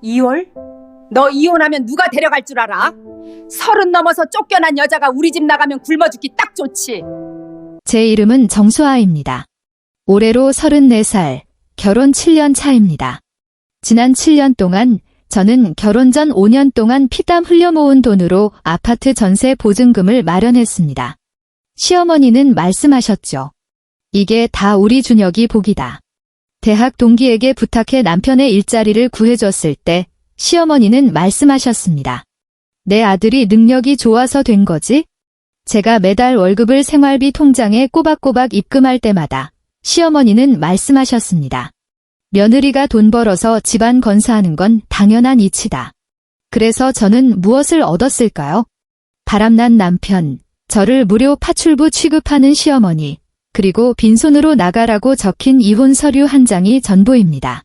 이월? 너 이혼하면 누가 데려갈 줄 알아? 30 넘어서 쫓겨난 여자가 우리 집 나가면 굶어 죽기 딱 좋지. 제 이름은 정수아입니다. 올해로 34살, 결혼 7년 차입니다. 지난 7년 동안 저는 결혼 전 5년 동안 피땀 흘려 모은 돈으로 아파트 전세 보증금을 마련했습니다. 시어머니는 말씀하셨죠. 이게 다 우리 준혁이 복이다. 대학 동기에게 부탁해 남편의 일자리를 구해줬을 때 시어머니는 말씀하셨습니다. 내 아들이 능력이 좋아서 된 거지? 제가 매달 월급을 생활비 통장에 꼬박꼬박 입금할 때마다 시어머니는 말씀하셨습니다. 며느리가 돈 벌어서 집안 건사하는 건 당연한 이치다. 그래서 저는 무엇을 얻었을까요? 바람난 남편, 저를 무료 파출부 취급하는 시어머니, 그리고 빈손으로 나가라고 적힌 이혼 서류 한 장이 전부입니다.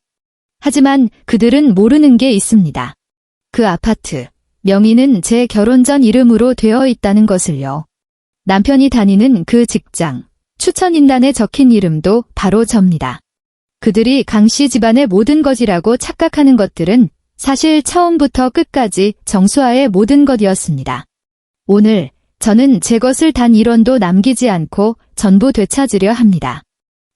하지만 그들은 모르는 게 있습니다. 그 아파트, 명의는 제 결혼 전 이름으로 되어 있다는 것을요. 남편이 다니는 그 직장, 추천인단에 적힌 이름도 바로 접니다. 그들이 강씨 집안의 모든 것이라고 착각하는 것들은 사실 처음부터 끝까지 정수아의 모든 것이었습니다. 오늘 저는 제 것을 단 1원도 남기지 않고 전부 되찾으려 합니다.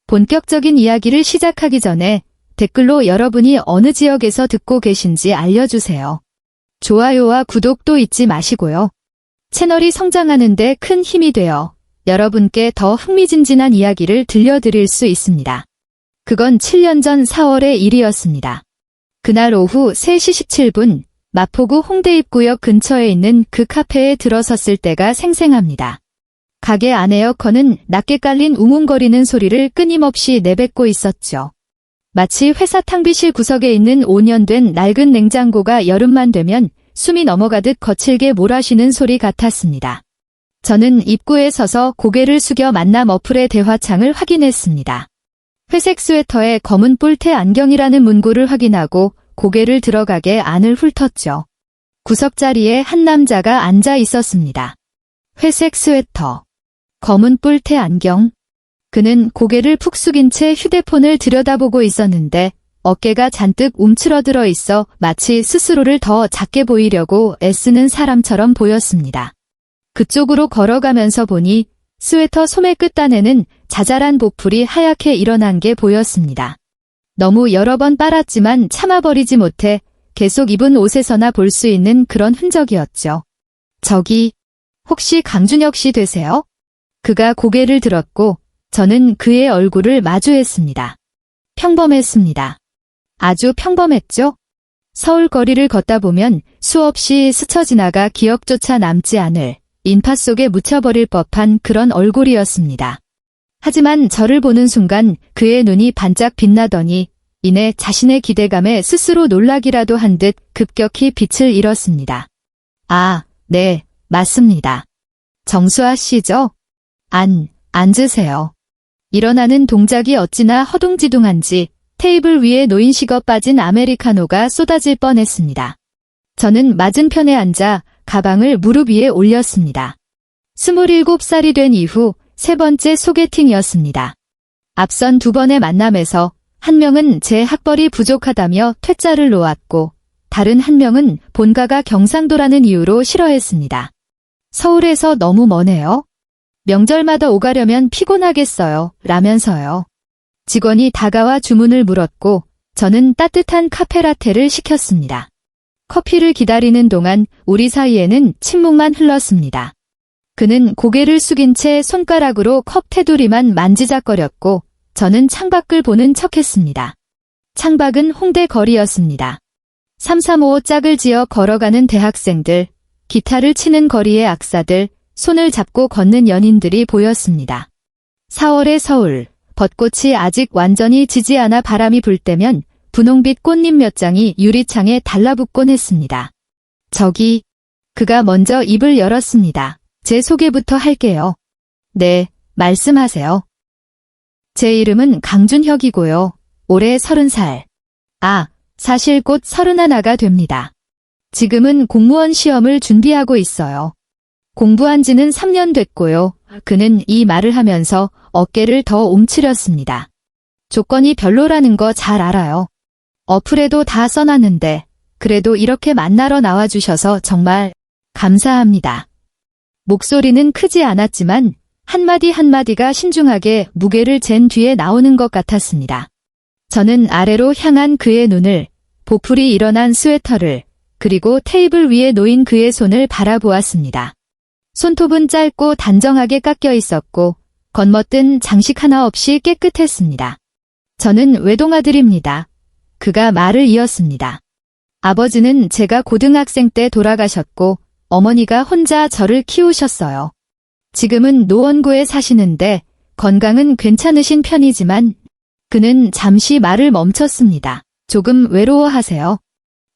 본격적인 이야기를 시작하기 전에 댓글로 여러분이 어느 지역에서 듣고 계신지 알려주세요. 좋아요와 구독도 잊지 마시고요. 채널이 성장하는 데 큰 힘이 되어 여러분께 더 흥미진진한 이야기를 들려드릴 수 있습니다. 그건 7년 전 4월의 일이었습니다. 그날 오후 3시 17분 마포구 홍대입구역 근처에 있는 그 카페에 들어섰을 때가 생생합니다. 가게 안 에어컨은 낮게 깔린 웅웅거리는 소리를 끊임없이 내뱉고 있었죠. 마치 회사 탕비실 구석에 있는 5년 된 낡은 냉장고가 여름만 되면 숨이 넘어가듯 거칠게 몰아쉬는 소리 같았습니다. 저는 입구에 서서 고개를 숙여 만남 어플의 대화창을 확인했습니다. 회색 스웨터에 검은 뿔테 안경이라는 문구를 확인하고 고개를 들어가게 안을 훑었죠. 구석자리에 한 남자가 앉아 있었습니다. 회색 스웨터, 검은 뿔테 안경. 그는 고개를 푹 숙인 채 휴대폰을 들여다보고 있었는데 어깨가 잔뜩 움츠러들어 있어 마치 스스로를 더 작게 보이려고 애쓰는 사람처럼 보였습니다. 그쪽으로 걸어가면서 보니 스웨터 소매 끝단에는 자잘한 보풀이 하얗게 일어난 게 보였습니다. 너무 여러 번 빨았지만 참아버리지 못해 계속 입은 옷에서나 볼 수 있는 그런 흔적이었죠. 저기, 혹시 강준혁 씨 되세요? 그가 고개를 들었고 저는 그의 얼굴을 마주했습니다. 평범했습니다. 아주 평범했죠? 서울 거리를 걷다 보면 수없이 스쳐 지나가 기억조차 남지 않을 인파 속에 묻혀버릴 법한 그런 얼굴이었습니다. 하지만 저를 보는 순간 그의 눈이 반짝 빛나더니 이내 자신의 기대감에 스스로 놀라기라도 한 듯 급격히 빛을 잃었습니다. 아, 네, 맞습니다. 정수아 씨죠? 앉으세요. 일어나는 동작이 어찌나 허둥지둥한지 테이블 위에 놓인 식어 빠진 아메리카노가 쏟아질 뻔했습니다. 저는 맞은편에 앉아 가방을 무릎 위에 올렸습니다. 27살이 된 이후 세 번째 소개팅이었습니다. 앞선 2번의 만남에서 한 명은 제 학벌이 부족하다며 퇴짜를 놓았고 다른 한 명은 본가가 경상도라는 이유로 싫어했습니다. 서울에서 너무 머네요. 명절마다 오가려면 피곤하겠어요. 라면서요. 직원이 다가와 주문을 물었고 저는 따뜻한 카페라테를 시켰습니다. 커피를 기다리는 동안 우리 사이에는 침묵만 흘렀습니다. 그는 고개를 숙인 채 손가락으로 컵 테두리만 만지작거렸고 저는 창밖을 보는 척했습니다. 창밖은 홍대 거리였습니다. 335 짝을 지어 걸어가는 대학생들, 기타를 치는 거리의 악사들, 손을 잡고 걷는 연인들이 보였습니다. 4월의 서울, 벚꽃이 아직 완전히 지지 않아 바람이 불 때면 분홍빛 꽃잎 몇 장이 유리창에 달라붙곤 했습니다. 저기, 그가 먼저 입을 열었습니다. 제 소개부터 할게요. 네, 말씀하세요. 제 이름은 강준혁이고요. 올해 30살. 사실 곧 31가 됩니다. 지금은 공무원 시험을 준비하고 있어요. 공부한 지는 3년 됐고요. 그는 이 말을 하면서 어깨를 더 움츠렸습니다. 조건이 별로라는 거 잘 알아요. 어플에도 다 써놨는데 그래도 이렇게 만나러 나와주셔서 정말 감사합니다. 목소리는 크지 않았지만 한마디 한마디가 신중하게 무게를 잰 뒤에 나오는 것 같았습니다. 저는 아래로 향한 그의 눈을, 보풀이 일어난 스웨터를, 그리고 테이블 위에 놓인 그의 손을 바라보았습니다. 손톱은 짧고 단정하게 깎여 있었고 건머뜬 장식 하나 없이 깨끗했습니다. 저는 외동아들입니다. 그가 말을 이었습니다. 아버지는 제가 고등학생 때 돌아가셨고 어머니가 혼자 저를 키우셨어요. 지금은 노원구에 사시는데 건강은 괜찮으신 편이지만 그는 잠시 말을 멈췄습니다. 조금 외로워하세요.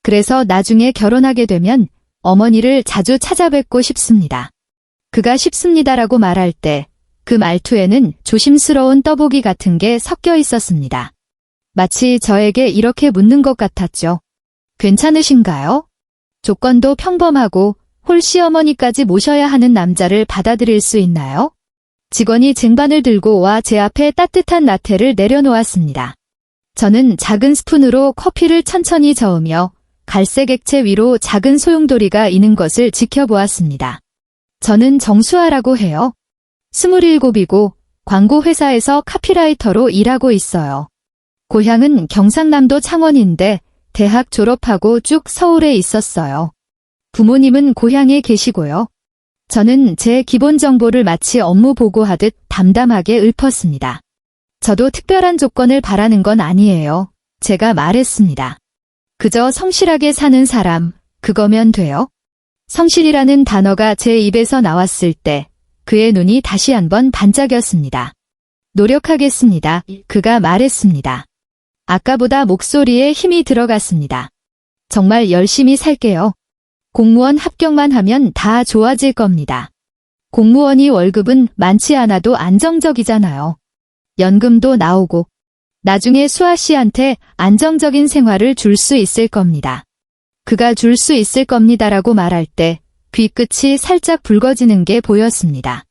그래서 나중에 결혼하게 되면 어머니를 자주 찾아뵙고 싶습니다. 그가 싶습니다라고 말할 때 그 말투에는 조심스러운 떠보기 같은 게 섞여 있었습니다. 마치 저에게 이렇게 묻는 것 같았죠. 괜찮으신가요? 조건도 평범하고 홀시어머니까지 모셔야 하는 남자를 받아들일 수 있나요? 직원이 쟁반을 들고 와 제 앞에 따뜻한 라테를 내려놓았습니다. 저는 작은 스푼으로 커피를 천천히 저으며 갈색 액체 위로 작은 소용돌이가 이는 것을 지켜보았습니다. 저는 정수아라고 해요. 27이고 광고회사에서 카피라이터로 일하고 있어요. 고향은 경상남도 창원인데 대학 졸업하고 쭉 서울에 있었어요. 부모님은 고향에 계시고요. 저는 제 기본 정보를 마치 업무 보고하듯 담담하게 읊었습니다. 저도 특별한 조건을 바라는 건 아니에요. 제가 말했습니다. 그저 성실하게 사는 사람, 그거면 돼요. 성실이라는 단어가 제 입에서 나왔을 때 그의 눈이 다시 한번 반짝였습니다. 노력하겠습니다. 그가 말했습니다. 아까보다 목소리에 힘이 들어갔습니다. 정말 열심히 살게요. 공무원 합격만 하면 다 좋아질 겁니다. 공무원이 월급은 많지 않아도 안정적이잖아요. 연금도 나오고 나중에 수아 씨한테 안정적인 생활을 줄 수 있을 겁니다. 그가 줄 수 있을 겁니다라고 말할 때 귀끝이 살짝 붉어지는 게 보였습니다.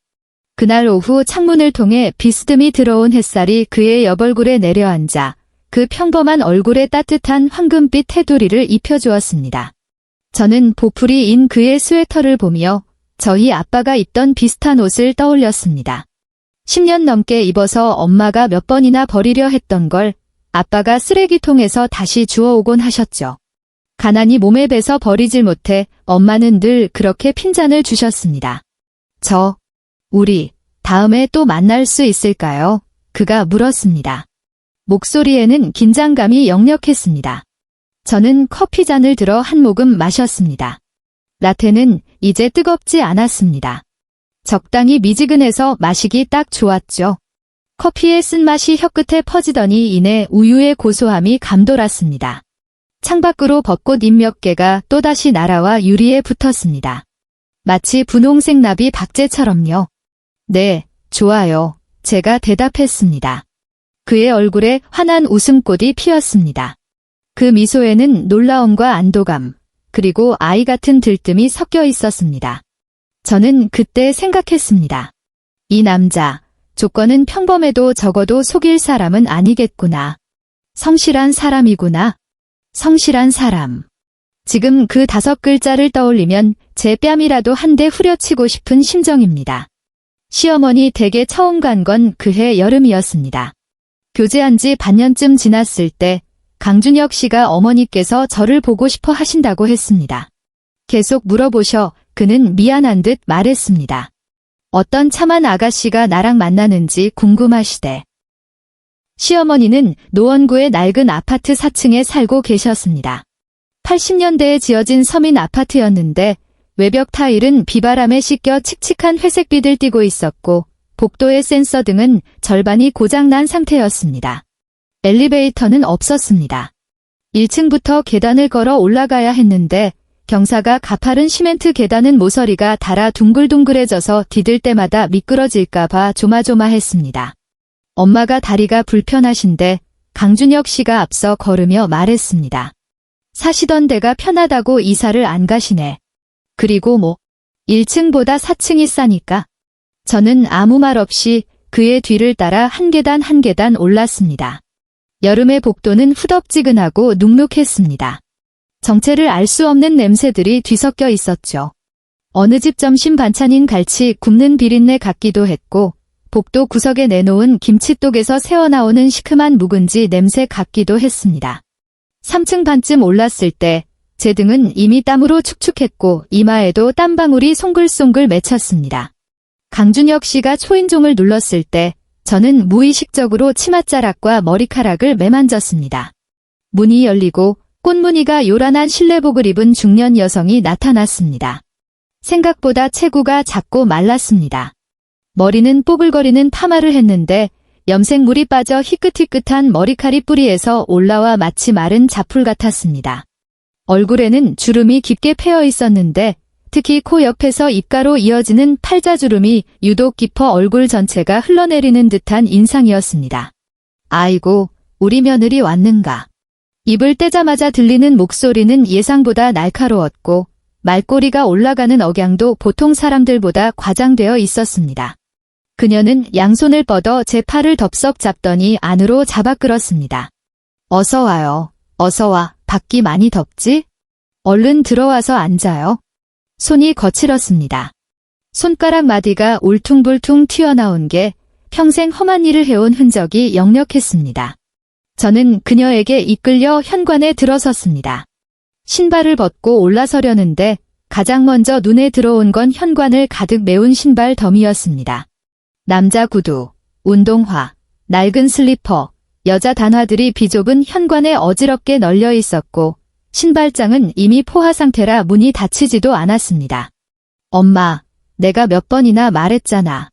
그날 오후 창문을 통해 비스듬히 들어온 햇살이 그의 옆얼굴에 내려앉아 그 평범한 얼굴에 따뜻한 황금빛 테두리를 입혀주었습니다. 저는 보풀이 인 그의 스웨터를 보며 저희 아빠가 입던 비슷한 옷을 떠올렸습니다. 10년 넘게 입어서 엄마가 몇 번이나 버리려 했던 걸 아빠가 쓰레기통에서 다시 주워오곤 하셨죠. 가난이 몸에 배서 버리질 못해 엄마는 늘 그렇게 핀잔을 주셨습니다. 우리 다음에 또 만날 수 있을까요? 그가 물었습니다. 목소리에는 긴장감이 역력했습니다. 저는 커피잔을 들어 한 모금 마셨습니다. 라테는 이제 뜨겁지 않았습니다. 적당히 미지근해서 마시기 딱 좋았죠. 커피의 쓴맛이 혀끝에 퍼지더니 이내 우유의 고소함이 감돌았습니다. 창밖으로 벚꽃 잎 몇 개가 또다시 날아와 유리에 붙었습니다. 마치 분홍색 나비 박제처럼요. 네, 좋아요. 제가 대답했습니다. 그의 얼굴에 환한 웃음꽃이 피었습니다. 그 미소에는 놀라움과 안도감, 그리고 아이 같은 들뜸이 섞여 있었습니다. 저는 그때 생각했습니다. 이 남자, 조건은 평범해도 적어도 속일 사람은 아니겠구나. 성실한 사람이구나. 성실한 사람. 지금 그 5글자를 떠올리면 제 뺨이라도 한 대 후려치고 싶은 심정입니다. 시어머니 댁에 처음 간 건 그해 여름이었습니다. 교제한 지 반년쯤 지났을 때 강준혁 씨가 어머니께서 저를 보고 싶어 하신다고 했습니다. 계속 물어보셔 그는 미안한 듯 말했습니다. 어떤 참한 아가씨가 나랑 만나는지 궁금하시대. 시어머니는 노원구의 낡은 아파트 4층에 살고 계셨습니다. 80년대에 지어진 서민 아파트였는데 외벽 타일은 비바람에 씻겨 칙칙한 회색빛을 띠고 있었고 복도의 센서 등은 절반이 고장난 상태였습니다. 엘리베이터는 없었습니다. 1층부터 계단을 걸어 올라가야 했는데 경사가 가파른 시멘트 계단은 모서리가 닳아 둥글둥글해져서 디딜 때마다 미끄러질까봐 조마조마했습니다. 엄마가 다리가 불편하신데 강준혁 씨가 앞서 걸으며 말했습니다. 사시던 데가 편하다고 이사를 안 가시네. 그리고 1층보다 4층이 싸니까. 저는 아무 말 없이 그의 뒤를 따라 한 계단 한 계단 올랐습니다. 여름의 복도는 후덥지근하고 눅눅했습니다. 정체를 알 수 없는 냄새들이 뒤섞여 있었죠. 어느 집 점심 반찬인 갈치 굽는 비린내 같기도 했고, 복도 구석에 내놓은 김치독에서 새어나오는 시큼한 묵은지 냄새 같기도 했습니다. 3층 반쯤 올랐을 때 제 등은 이미 땀으로 축축했고 이마에도 땀방울이 송글송글 맺혔습니다. 강준혁 씨가 초인종을 눌렀을 때 저는 무의식적으로 치맛자락과 머리카락을 매만졌습니다. 문이 열리고 꽃무늬가 요란한 실내복을 입은 중년 여성이 나타났습니다. 생각보다 체구가 작고 말랐습니다. 머리는 뽀글거리는 파마를 했는데 염색물이 빠져 희끗희끗한 머리카락 뿌리에서 올라와 마치 마른 자풀 같았습니다. 얼굴에는 주름이 깊게 패여 있었는데 특히 코 옆에서 입가로 이어지는 팔자주름이 유독 깊어 얼굴 전체가 흘러내리는 듯한 인상이었습니다. 아이고, 우리 며느리 왔는가. 입을 떼자마자 들리는 목소리는 예상보다 날카로웠고 말꼬리가 올라가는 억양도 보통 사람들보다 과장되어 있었습니다. 그녀는 양손을 뻗어 제 팔을 덥석 잡더니 안으로 잡아 끌었습니다. 어서 와요. 어서 와. 밖이 많이 덥지? 얼른 들어와서 앉아요. 손이 거칠었습니다. 손가락 마디가 울퉁불퉁 튀어나온 게 평생 험한 일을 해온 흔적이 역력했습니다. 저는 그녀에게 이끌려 현관에 들어섰습니다. 신발을 벗고 올라서려는데 가장 먼저 눈에 들어온 건 현관을 가득 메운 신발 더미였습니다. 남자 구두, 운동화, 낡은 슬리퍼, 여자 단화들이 비좁은 현관에 어지럽게 널려 있었고 신발장은 이미 포화 상태라 문이 닫히지도 않았습니다. 엄마, 내가 몇 번이나 말했잖아.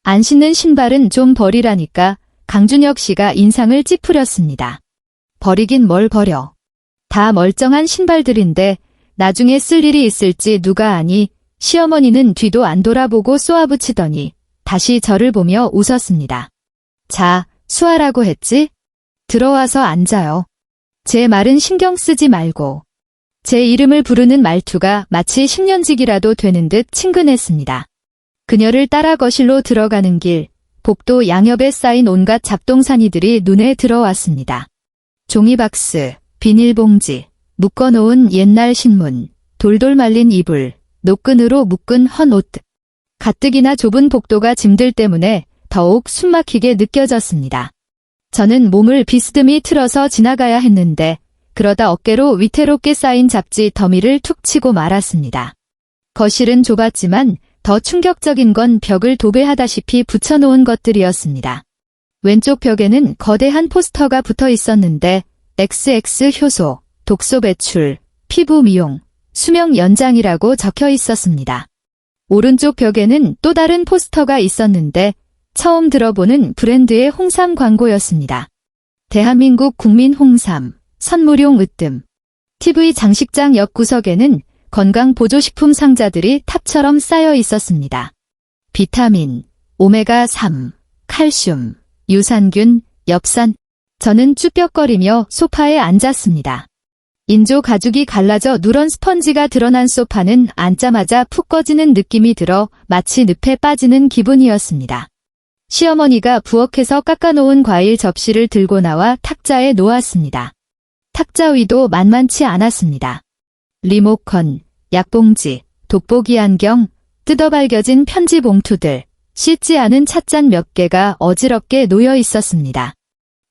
안 신는 신발은 좀 버리라니까 강준혁 씨가 인상을 찌푸렸습니다. 버리긴 뭘 버려. 다 멀쩡한 신발들인데 나중에 쓸 일이 있을지 누가 아니. 시어머니는 뒤도 안 돌아보고 쏘아붙이더니 다시 저를 보며 웃었습니다. 자, 수아라고 했지? 들어와서 앉아요. 제 말은 신경 쓰지 말고. 제 이름을 부르는 말투가 마치 10년직이라도 되는 듯 친근했습니다. 그녀를 따라 거실로 들어가는 길, 복도 양옆에 쌓인 온갖 잡동사니들이 눈에 들어왔습니다. 종이박스, 비닐봉지, 묶어놓은 옛날 신문, 돌돌 말린 이불, 노끈으로 묶은 헌 옷. 가뜩이나 좁은 복도가 짐들 때문에 더욱 숨막히게 느껴졌습니다. 저는 몸을 비스듬히 틀어서 지나가야 했는데 그러다 어깨로 위태롭게 쌓인 잡지 더미를 툭 치고 말았습니다. 거실은 좁았지만 더 충격적인 건 벽을 도배하다시피 붙여놓은 것들이었습니다. 왼쪽 벽에는 거대한 포스터가 붙어 있었는데 XX 효소, 독소 배출, 피부 미용, 수명 연장이라고 적혀 있었습니다. 오른쪽 벽에는 또 다른 포스터가 있었는데 처음 들어보는 브랜드의 홍삼 광고였습니다. 대한민국 국민 홍삼, 선물용 으뜸. TV 장식장 옆 구석에는 건강보조식품 상자들이 탑처럼 쌓여 있었습니다. 비타민, 오메가3, 칼슘, 유산균, 엽산. 저는 쭈뼛거리며 소파에 앉았습니다. 인조 가죽이 갈라져 누런 스펀지가 드러난 소파는 앉자마자 푹 꺼지는 느낌이 들어 마치 늪에 빠지는 기분이었습니다. 시어머니가 부엌에서 깎아놓은 과일 접시를 들고 나와 탁자에 놓았습니다. 탁자 위도 만만치 않았습니다. 리모컨, 약봉지, 돋보기 안경, 뜯어발겨진 편지 봉투들, 씻지 않은 찻잔 몇 개가 어지럽게 놓여 있었습니다.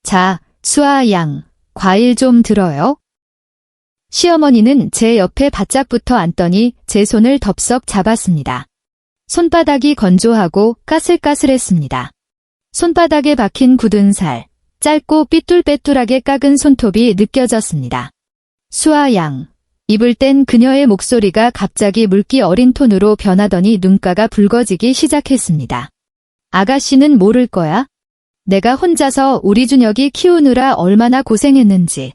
자, 수아 양, 과일 좀 들어요. 시어머니는 제 옆에 바짝 붙어 앉더니 제 손을 덥석 잡았습니다. 손바닥이 건조하고 까슬까슬했습니다. 손바닥에 박힌 굳은 살, 짧고 삐뚤빼뚤하게 깎은 손톱이 느껴졌습니다. 수아 양, 입을 뗀 그녀의 목소리가 갑자기 물기 어린 톤으로 변하더니 눈가가 붉어지기 시작했습니다. 아가씨는 모를 거야? 내가 혼자서 우리 준혁이 키우느라 얼마나 고생했는지.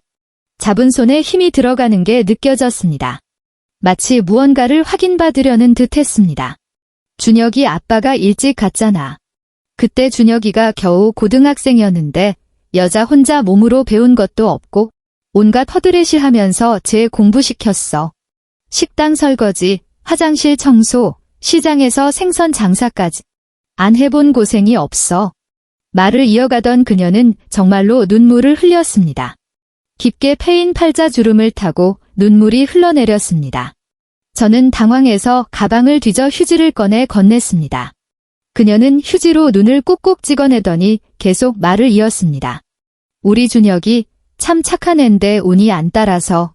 잡은 손에 힘이 들어가는 게 느껴졌습니다. 마치 무언가를 확인받으려는 듯 했습니다. 준혁이 아빠가 일찍 갔잖아. 그때 준혁이가 겨우 고등학생이었는데 여자 혼자 몸으로 배운 것도 없고 온갖 허드렛일 하면서 제 공부시켰어. 식당 설거지, 화장실 청소, 시장에서 생선 장사까지. 안 해본 고생이 없어. 말을 이어가던 그녀는 정말로 눈물을 흘렸습니다. 깊게 패인 팔자주름을 타고 눈물이 흘러내렸습니다. 저는 당황해서 가방을 뒤져 휴지를 꺼내 건넸습니다. 그녀는 휴지로 눈을 꾹꾹 찍어내더니 계속 말을 이었습니다. 우리 준혁이 참 착한 앤데 운이 안 따라서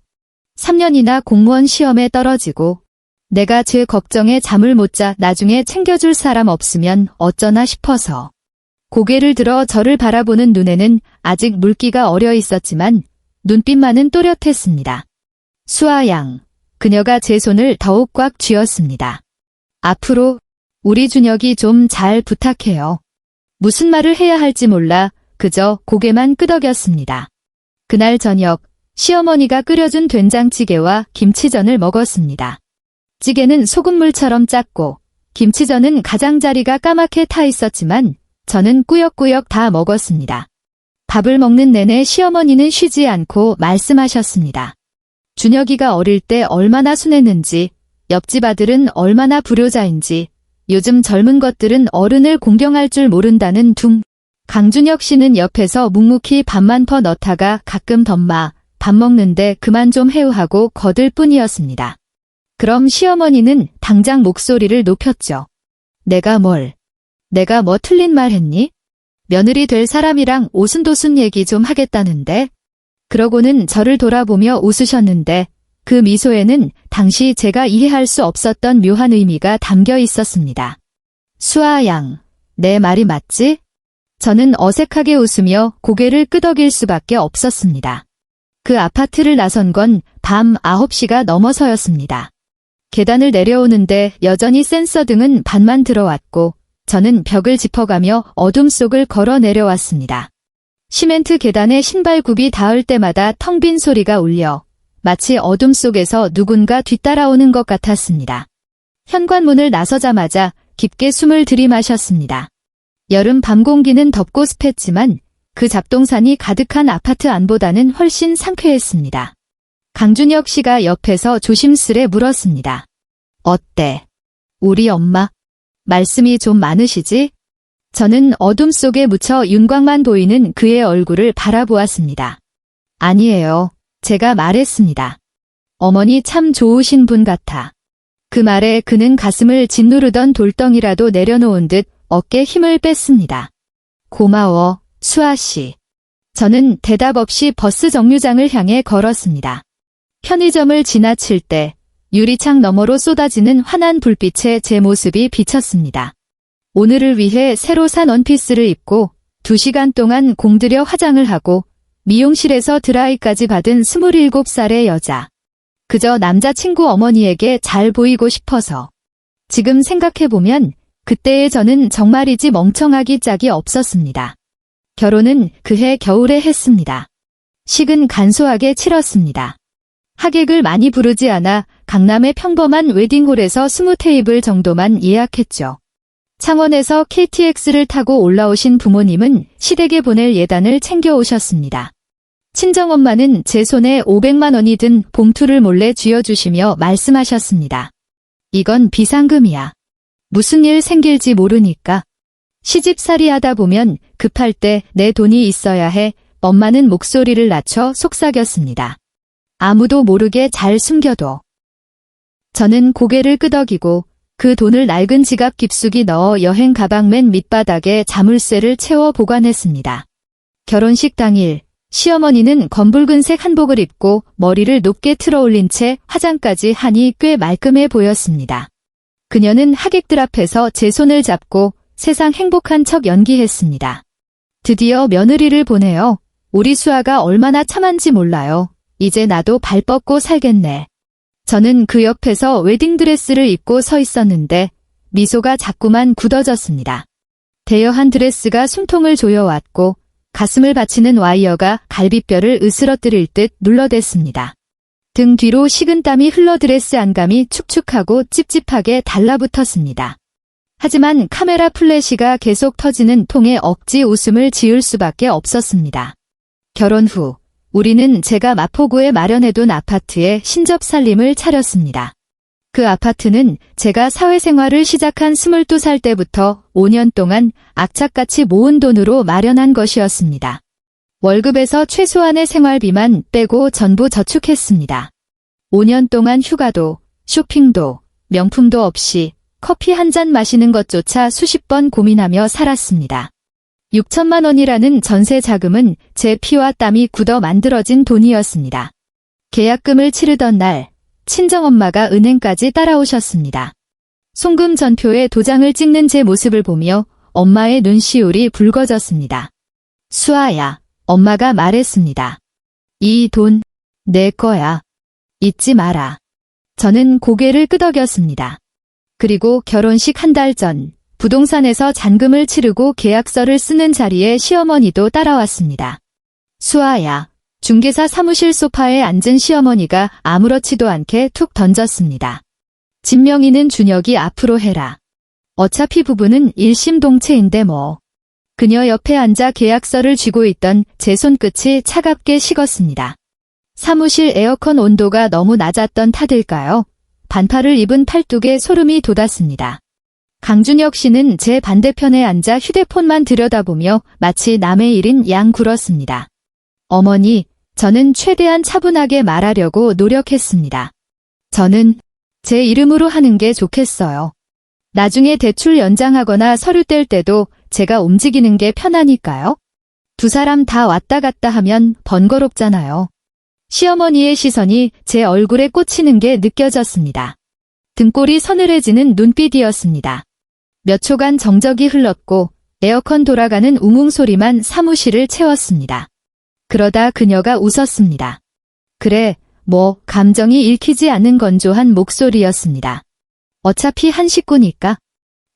3년이나 공무원 시험에 떨어지고 내가 제 걱정에 잠을 못 자 나중에 챙겨줄 사람 없으면 어쩌나 싶어서. 고개를 들어 저를 바라보는 눈에는 아직 물기가 어려 있었지만 눈빛만은 또렷했습니다. 수아 양, 그녀가 제 손을 더욱 꽉 쥐었습니다. 앞으로 우리 준혁이 좀 잘 부탁해요. 무슨 말을 해야 할지 몰라 그저 고개만 끄덕였습니다. 그날 저녁 시어머니가 끓여준 된장찌개와 김치전을 먹었습니다. 찌개는 소금물처럼 짰고 김치전은 가장자리가 까맣게 타 있었지만 저는 꾸역꾸역 다 먹었습니다. 밥을 먹는 내내 시어머니는 쉬지 않고 말씀하셨습니다. 준혁이가 어릴 때 얼마나 순했는지, 옆집 아들은 얼마나 불효자인지, 요즘 젊은 것들은 어른을 공경할 줄 모른다는 둥. 강준혁 씨는 옆에서 묵묵히 밥만 퍼 넣다가 가끔 덤마, 밥 먹는데 그만 좀 해우 하고 거들 뿐이었습니다. 그럼 시어머니는 당장 목소리를 높였죠. 내가 뭐 틀린 말 했니? 며느리 될 사람이랑 오순도순 얘기 좀 하겠다는데? 그러고는 저를 돌아보며 웃으셨는데 그 미소에는 당시 제가 이해할 수 없었던 묘한 의미가 담겨 있었습니다. 수아 양, 내 말이 맞지? 저는 어색하게 웃으며 고개를 끄덕일 수밖에 없었습니다. 그 아파트를 나선 건 밤 9시가 넘어서였습니다. 계단을 내려오는데 여전히 센서등은 반만 들어왔고 저는 벽을 짚어가며 어둠 속을 걸어 내려왔습니다. 시멘트 계단에 신발굽이 닿을 때마다 텅 빈 소리가 울려 마치 어둠 속에서 누군가 뒤따라오는 것 같았습니다. 현관문을 나서자마자 깊게 숨을 들이마셨습니다. 여름 밤 공기는 덥고 습했지만 그 잡동산이 가득한 아파트 안보다는 훨씬 상쾌했습니다. 강준혁 씨가 옆에서 조심스레 물었습니다. 어때? 우리 엄마? 말씀이 좀 많으시지? 저는 어둠 속에 묻혀 윤곽만 보이는 그의 얼굴을 바라보았습니다. 아니에요. 제가 말했습니다. 어머니 참 좋으신 분 같아. 그 말에 그는 가슴을 짓누르던 돌덩이라도 내려놓은 듯 어깨 힘을 뺐습니다. 고마워, 수아 씨. 저는 대답 없이 버스 정류장을 향해 걸었습니다. 편의점을 지나칠 때 유리창 너머로 쏟아지는 환한 불빛에 제 모습이 비쳤습니다. 오늘을 위해 새로 산 원피스를 입고 2시간 동안 공들여 화장을 하고 미용실에서 드라이까지 받은 27살의 여자. 그저 남자친구 어머니에게 잘 보이고 싶어서. 지금 생각해보면 그때의 저는 정말이지 멍청하기 짝이 없었습니다. 결혼은 그해 겨울에 했습니다. 식은 간소하게 치렀습니다. 하객을 많이 부르지 않아 강남의 평범한 웨딩홀에서 20테이블 정도만 예약했죠. 창원에서 KTX를 타고 올라오신 부모님은 시댁에 보낼 예단을 챙겨오셨습니다. 친정엄마는 제 손에 500만 원이 든 봉투를 몰래 쥐어주시며 말씀하셨습니다. 이건 비상금이야. 무슨 일 생길지 모르니까. 시집살이 하다 보면 급할 때 내 돈이 있어야 해. 엄마는 목소리를 낮춰 속삭였습니다. 아무도 모르게 잘 숨겨둬. 저는 고개를 끄덕이고 그 돈을 낡은 지갑 깊숙이 넣어 여행 가방 맨 밑바닥에 자물쇠를 채워 보관했습니다. 결혼식 당일 시어머니는 검붉은색 한복을 입고 머리를 높게 틀어 올린 채 화장까지 하니 꽤 말끔해 보였습니다. 그녀는 하객들 앞에서 제 손을 잡고 세상 행복한 척 연기했습니다. 드디어 며느리를 보내요. 우리 수아가 얼마나 참한지 몰라요. 이제 나도 발 뻗고 살겠네. 저는 그 옆에서 웨딩드레스를 입고 서 있었는데 미소가 자꾸만 굳어졌습니다. 대여한 드레스가 숨통을 조여왔고 가슴을 받치는 와이어가 갈비뼈를 으스러뜨릴 듯 눌러댔습니다. 등 뒤로 식은땀이 흘러 드레스 안감이 축축하고 찝찝하게 달라붙었습니다. 하지만 카메라 플래시가 계속 터지는 통에 억지 웃음을 지을 수밖에 없었습니다. 결혼 후 우리는 제가 마포구에 마련해둔 아파트에 신접살림을 차렸습니다. 그 아파트는 제가 사회생활을 시작한 22살 때부터 5년 동안 악착같이 모은 돈으로 마련한 것이었습니다. 월급에서 최소한의 생활비만 빼고 전부 저축했습니다. 5년 동안 휴가도, 쇼핑도, 명품도 없이 커피 한 잔 마시는 것조차 수십 번 고민하며 살았습니다. 6천만 원이라는 전세 자금은 제 피와 땀이 굳어 만들어진 돈이었습니다. 계약금을 치르던 날, 친정엄마가 은행까지 따라오셨습니다. 송금 전표에 도장을 찍는 제 모습을 보며 엄마의 눈시울이 붉어졌습니다. 수아야, 엄마가 말했습니다. 이 돈, 내 거야. 잊지 마라. 저는 고개를 끄덕였습니다. 그리고 결혼식 한 달 전, 부동산에서 잔금을 치르고 계약서를 쓰는 자리에 시어머니도 따라왔습니다. 수아야, 중개사 사무실 소파에 앉은 시어머니가 아무렇지도 않게 툭 던졌습니다. 집 명의는 준혁이 앞으로 해라. 어차피 부부는 일심동체인데 뭐. 그녀 옆에 앉아 계약서를 쥐고 있던 제 손끝이 차갑게 식었습니다. 사무실 에어컨 온도가 너무 낮았던 탓일까요? 반팔을 입은 팔뚝에 소름이 돋았습니다. 강준혁 씨는 제 반대편에 앉아 휴대폰만 들여다보며 마치 남의 일인 양 굴었습니다. 어머니, 저는 최대한 차분하게 말하려고 노력했습니다. 저는 제 이름으로 하는 게 좋겠어요. 나중에 대출 연장하거나 서류 뗄 때도 제가 움직이는 게 편하니까요. 두 사람 다 왔다 갔다 하면 번거롭잖아요. 시어머니의 시선이 제 얼굴에 꽂히는 게 느껴졌습니다. 등골이 서늘해지는 눈빛이었습니다. 몇 초간 정적이 흘렀고 에어컨 돌아가는 웅웅 소리만 사무실을 채웠습니다. 그러다 그녀가 웃었습니다. 그래, 뭐 감정이 읽히지 않는 건조한 목소리였습니다. 어차피 한 식구니까.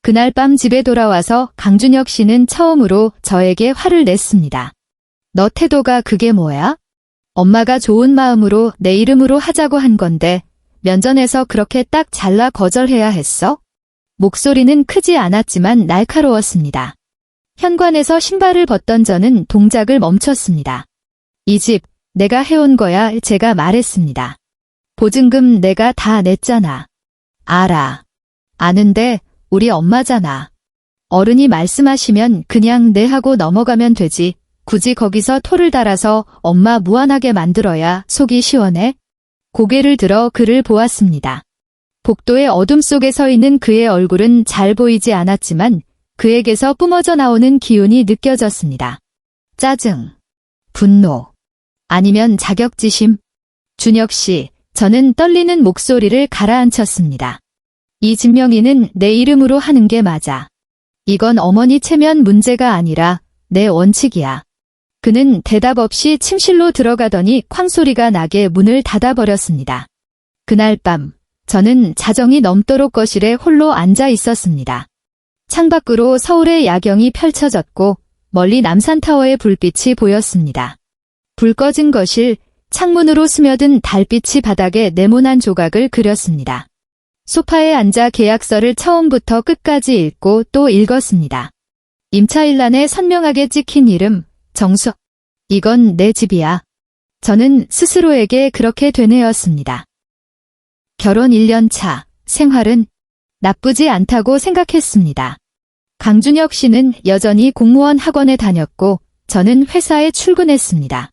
그날 밤 집에 돌아와서 강준혁 씨는 처음으로 저에게 화를 냈습니다. 너 태도가 그게 뭐야? 엄마가 좋은 마음으로 내 이름으로 하자고 한 건데 면전에서 그렇게 딱 잘라 거절해야 했어? 목소리는 크지 않았지만 날카로웠습니다. 현관에서 신발을 벗던 저는 동작을 멈췄습니다. 이 집 내가 해온 거야 제가 말했습니다. 보증금 내가 다 냈잖아. 알아. 아는데 우리 엄마잖아. 어른이 말씀하시면 그냥 네 하고 넘어가면 되지. 굳이 거기서 토를 달아서 엄마 무안하게 만들어야 속이 시원해? 고개를 들어 그를 보았습니다. 복도의 어둠 속에 서 있는 그의 얼굴은 잘 보이지 않았지만 그에게서 뿜어져 나오는 기운이 느껴졌습니다. 짜증, 분노, 아니면 자격지심. 준혁 씨, 저는 떨리는 목소리를 가라앉혔습니다. 이 집 명의는 내 이름으로 하는 게 맞아. 이건 어머니 체면 문제가 아니라 내 원칙이야. 그는 대답 없이 침실로 들어가더니 쾅 소리가 나게 문을 닫아버렸습니다. 그날 밤, 저는 자정이 넘도록 거실에 홀로 앉아 있었습니다. 창밖으로 서울의 야경이 펼쳐졌고 멀리 남산타워의 불빛이 보였습니다. 불 꺼진 거실, 창문으로 스며든 달빛이 바닥에 네모난 조각을 그렸습니다. 소파에 앉아 계약서를 처음부터 끝까지 읽고 또 읽었습니다. 임차일란에 선명하게 찍힌 이름, 정수. 이건 내 집이야. 저는 스스로에게 그렇게 되뇌었습니다. 결혼 1년 차, 생활은 나쁘지 않다고 생각했습니다. 강준혁 씨는 여전히 공무원 학원에 다녔고 저는 회사에 출근했습니다.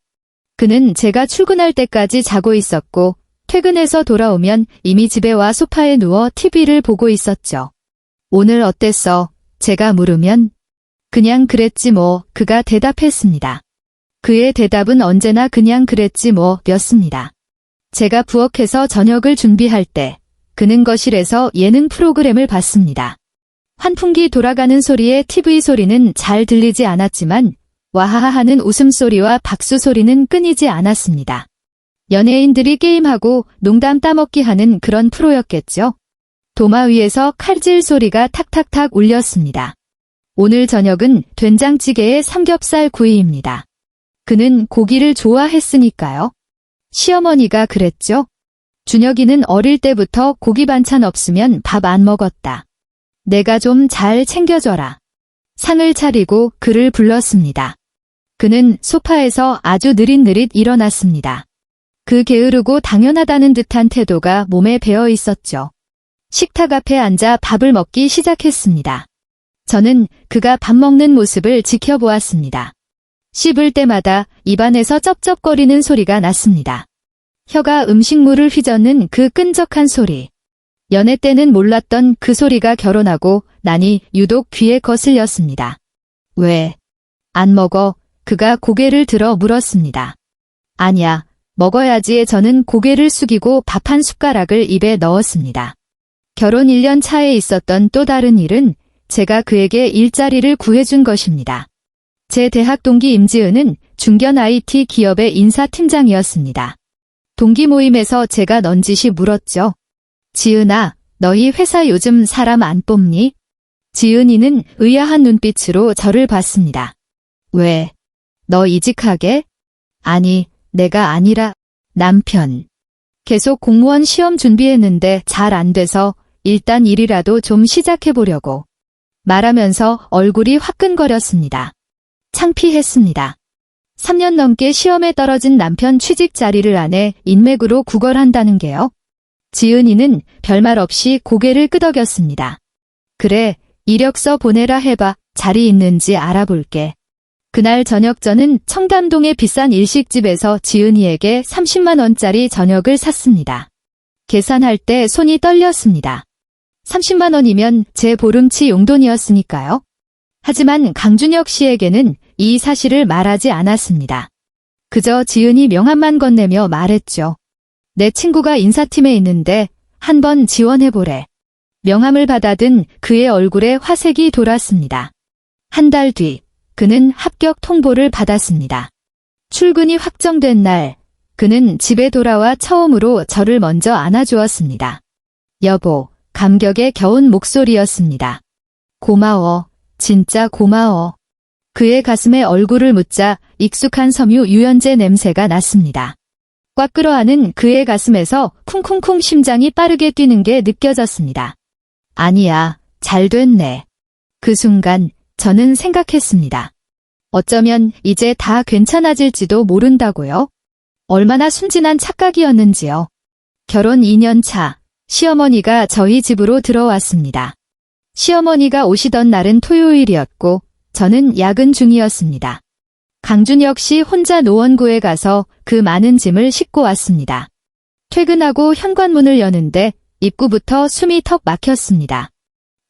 그는 제가 출근할 때까지 자고 있었고 퇴근해서 돌아오면 이미 집에 와 소파에 누워 TV를 보고 있었죠. 오늘 어땠어? 제가 물으면 그냥 그랬지 뭐 그가 대답했습니다. 그의 대답은 언제나 그냥 그랬지 뭐 였습니다. 제가 부엌에서 저녁을 준비할 때 그는 거실에서 예능 프로그램을 봤습니다. 환풍기 돌아가는 소리에 TV 소리는 잘 들리지 않았지만 와하하 하는 웃음소리와 박수 소리는 끊이지 않았습니다. 연예인들이 게임하고 농담 따먹기 하는 그런 프로였겠죠. 도마 위에서 칼질 소리가 탁탁탁 울렸습니다. 오늘 저녁은 된장찌개에 삼겹살 구이입니다. 그는 고기를 좋아했으니까요. 시어머니가 그랬죠. 준혁이는 어릴 때부터 고기 반찬 없으면 밥 안 먹었다. 내가 좀 잘 챙겨줘라. 상을 차리고 그를 불렀습니다. 그는 소파에서 아주 느릿느릿 일어났습니다. 그 게으르고 당연하다는 듯한 태도가 몸에 배어 있었죠. 식탁 앞에 앉아 밥을 먹기 시작했습니다. 저는 그가 밥 먹는 모습을 지켜보았습니다. 씹을 때마다 입안에서 쩝쩝거리는 소리가 났습니다. 혀가 음식물을 휘젓는 그 끈적한 소리. 연애 때는 몰랐던 그 소리가 결혼하고 나니 유독 귀에 거슬렸습니다. 왜? 안 먹어? 그가 고개를 들어 물었습니다. 아니야, 먹어야지. 저는 고개를 숙이고 밥 한 숟가락을 입에 넣었습니다. 결혼 1년 차에 있었던 또 다른 일은 제가 그에게 일자리를 구해준 것입니다. 제 대학 동기 임지은은 중견 IT 기업의 인사팀장이었습니다. 동기 모임에서 제가 넌지시 물었죠. 지은아, 너희 회사 요즘 사람 안 뽑니? 지은이는 의아한 눈빛으로 저를 봤습니다. 왜? 너 이직하게? 아니, 내가 아니라 남편. 계속 공무원 시험 준비했는데 잘 안 돼서 일단 일이라도 좀 시작해보려고. 말하면서 얼굴이 화끈거렸습니다. 창피했습니다. 3년 넘게 시험에 떨어진 남편 취직 자리를 아내 인맥으로 구걸한다는 게요. 지은이는 별말 없이 고개를 끄덕였습니다. 그래, 이력서 보내라 해봐. 자리 있는지 알아볼게. 그날 저녁 저는 청담동의 비싼 일식집에서 지은이에게 30만 원짜리 저녁을 샀습니다. 계산할 때 손이 떨렸습니다. 30만 원이면 제 보름치 용돈이었으니까요. 하지만 강준혁 씨에게는 이 사실을 말하지 않았습니다. 그저 지은이 명함만 건네며 말했죠. 내 친구가 인사팀에 있는데 한번 지원해보래. 명함을 받아든 그의 얼굴에 화색이 돌았습니다. 한 달 뒤, 그는 합격 통보를 받았습니다. 출근이 확정된 날, 그는 집에 돌아와 처음으로 저를 먼저 안아주었습니다. 여보, 감격에 겨운 목소리였습니다. 고마워, 진짜 고마워. 그의 가슴에 얼굴을 묻자 익숙한 섬유 유연제 냄새가 났습니다. 꽉 끌어안은 그의 가슴에서 쿵쿵쿵 심장이 빠르게 뛰는 게 느껴졌습니다. 아니야, 잘 됐네. 그 순간 저는 생각했습니다. 어쩌면 이제 다 괜찮아질지도 모른다고요? 얼마나 순진한 착각이었는지요. 결혼 2년 차, 시어머니가 저희 집으로 들어왔습니다. 시어머니가 오시던 날은 토요일이었고 저는 야근 중이었습니다. 강준혁 씨 혼자 노원구에 가서 그 많은 짐을 싣고 왔습니다. 퇴근하고 현관문을 여는데 입구부터 숨이 턱 막혔습니다.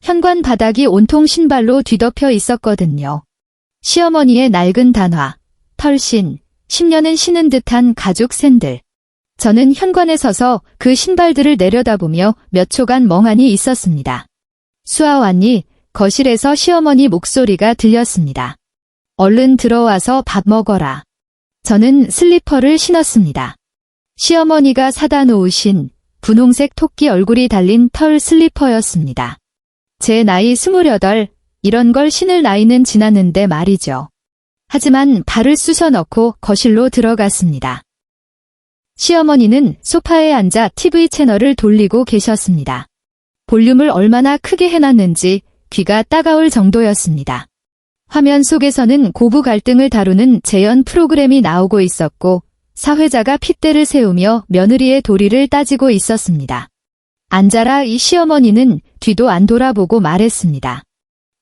현관 바닥이 온통 신발로 뒤덮여 있었거든요. 시어머니의 낡은 단화, 털신, 10년은 신은 듯한 가죽 샌들. 저는 현관에 서서 그 신발들을 내려다보며 몇 초간 멍하니 있었습니다. 수아 왔니? 거실에서 시어머니 목소리가 들렸습니다. 얼른 들어와서 밥 먹어라. 저는 슬리퍼를 신었습니다. 시어머니가 사다 놓으신 분홍색 토끼 얼굴이 달린 털 슬리퍼였습니다. 제 나이 28, 이런 걸 신을 나이는 지났는데 말이죠. 하지만 발을 쑤셔 넣고 거실로 들어갔습니다. 시어머니는 소파에 앉아 TV 채널을 돌리고 계셨습니다. 볼륨을 얼마나 크게 해놨는지 귀가 따가울 정도였습니다. 화면 속에서는 고부 갈등을 다루는 재연 프로그램이 나오고 있었고 사회자가 핏대를 세우며 며느리의 도리를 따지고 있었습니다. 앉아라. 이 시어머니는 뒤도 안 돌아보고 말했습니다.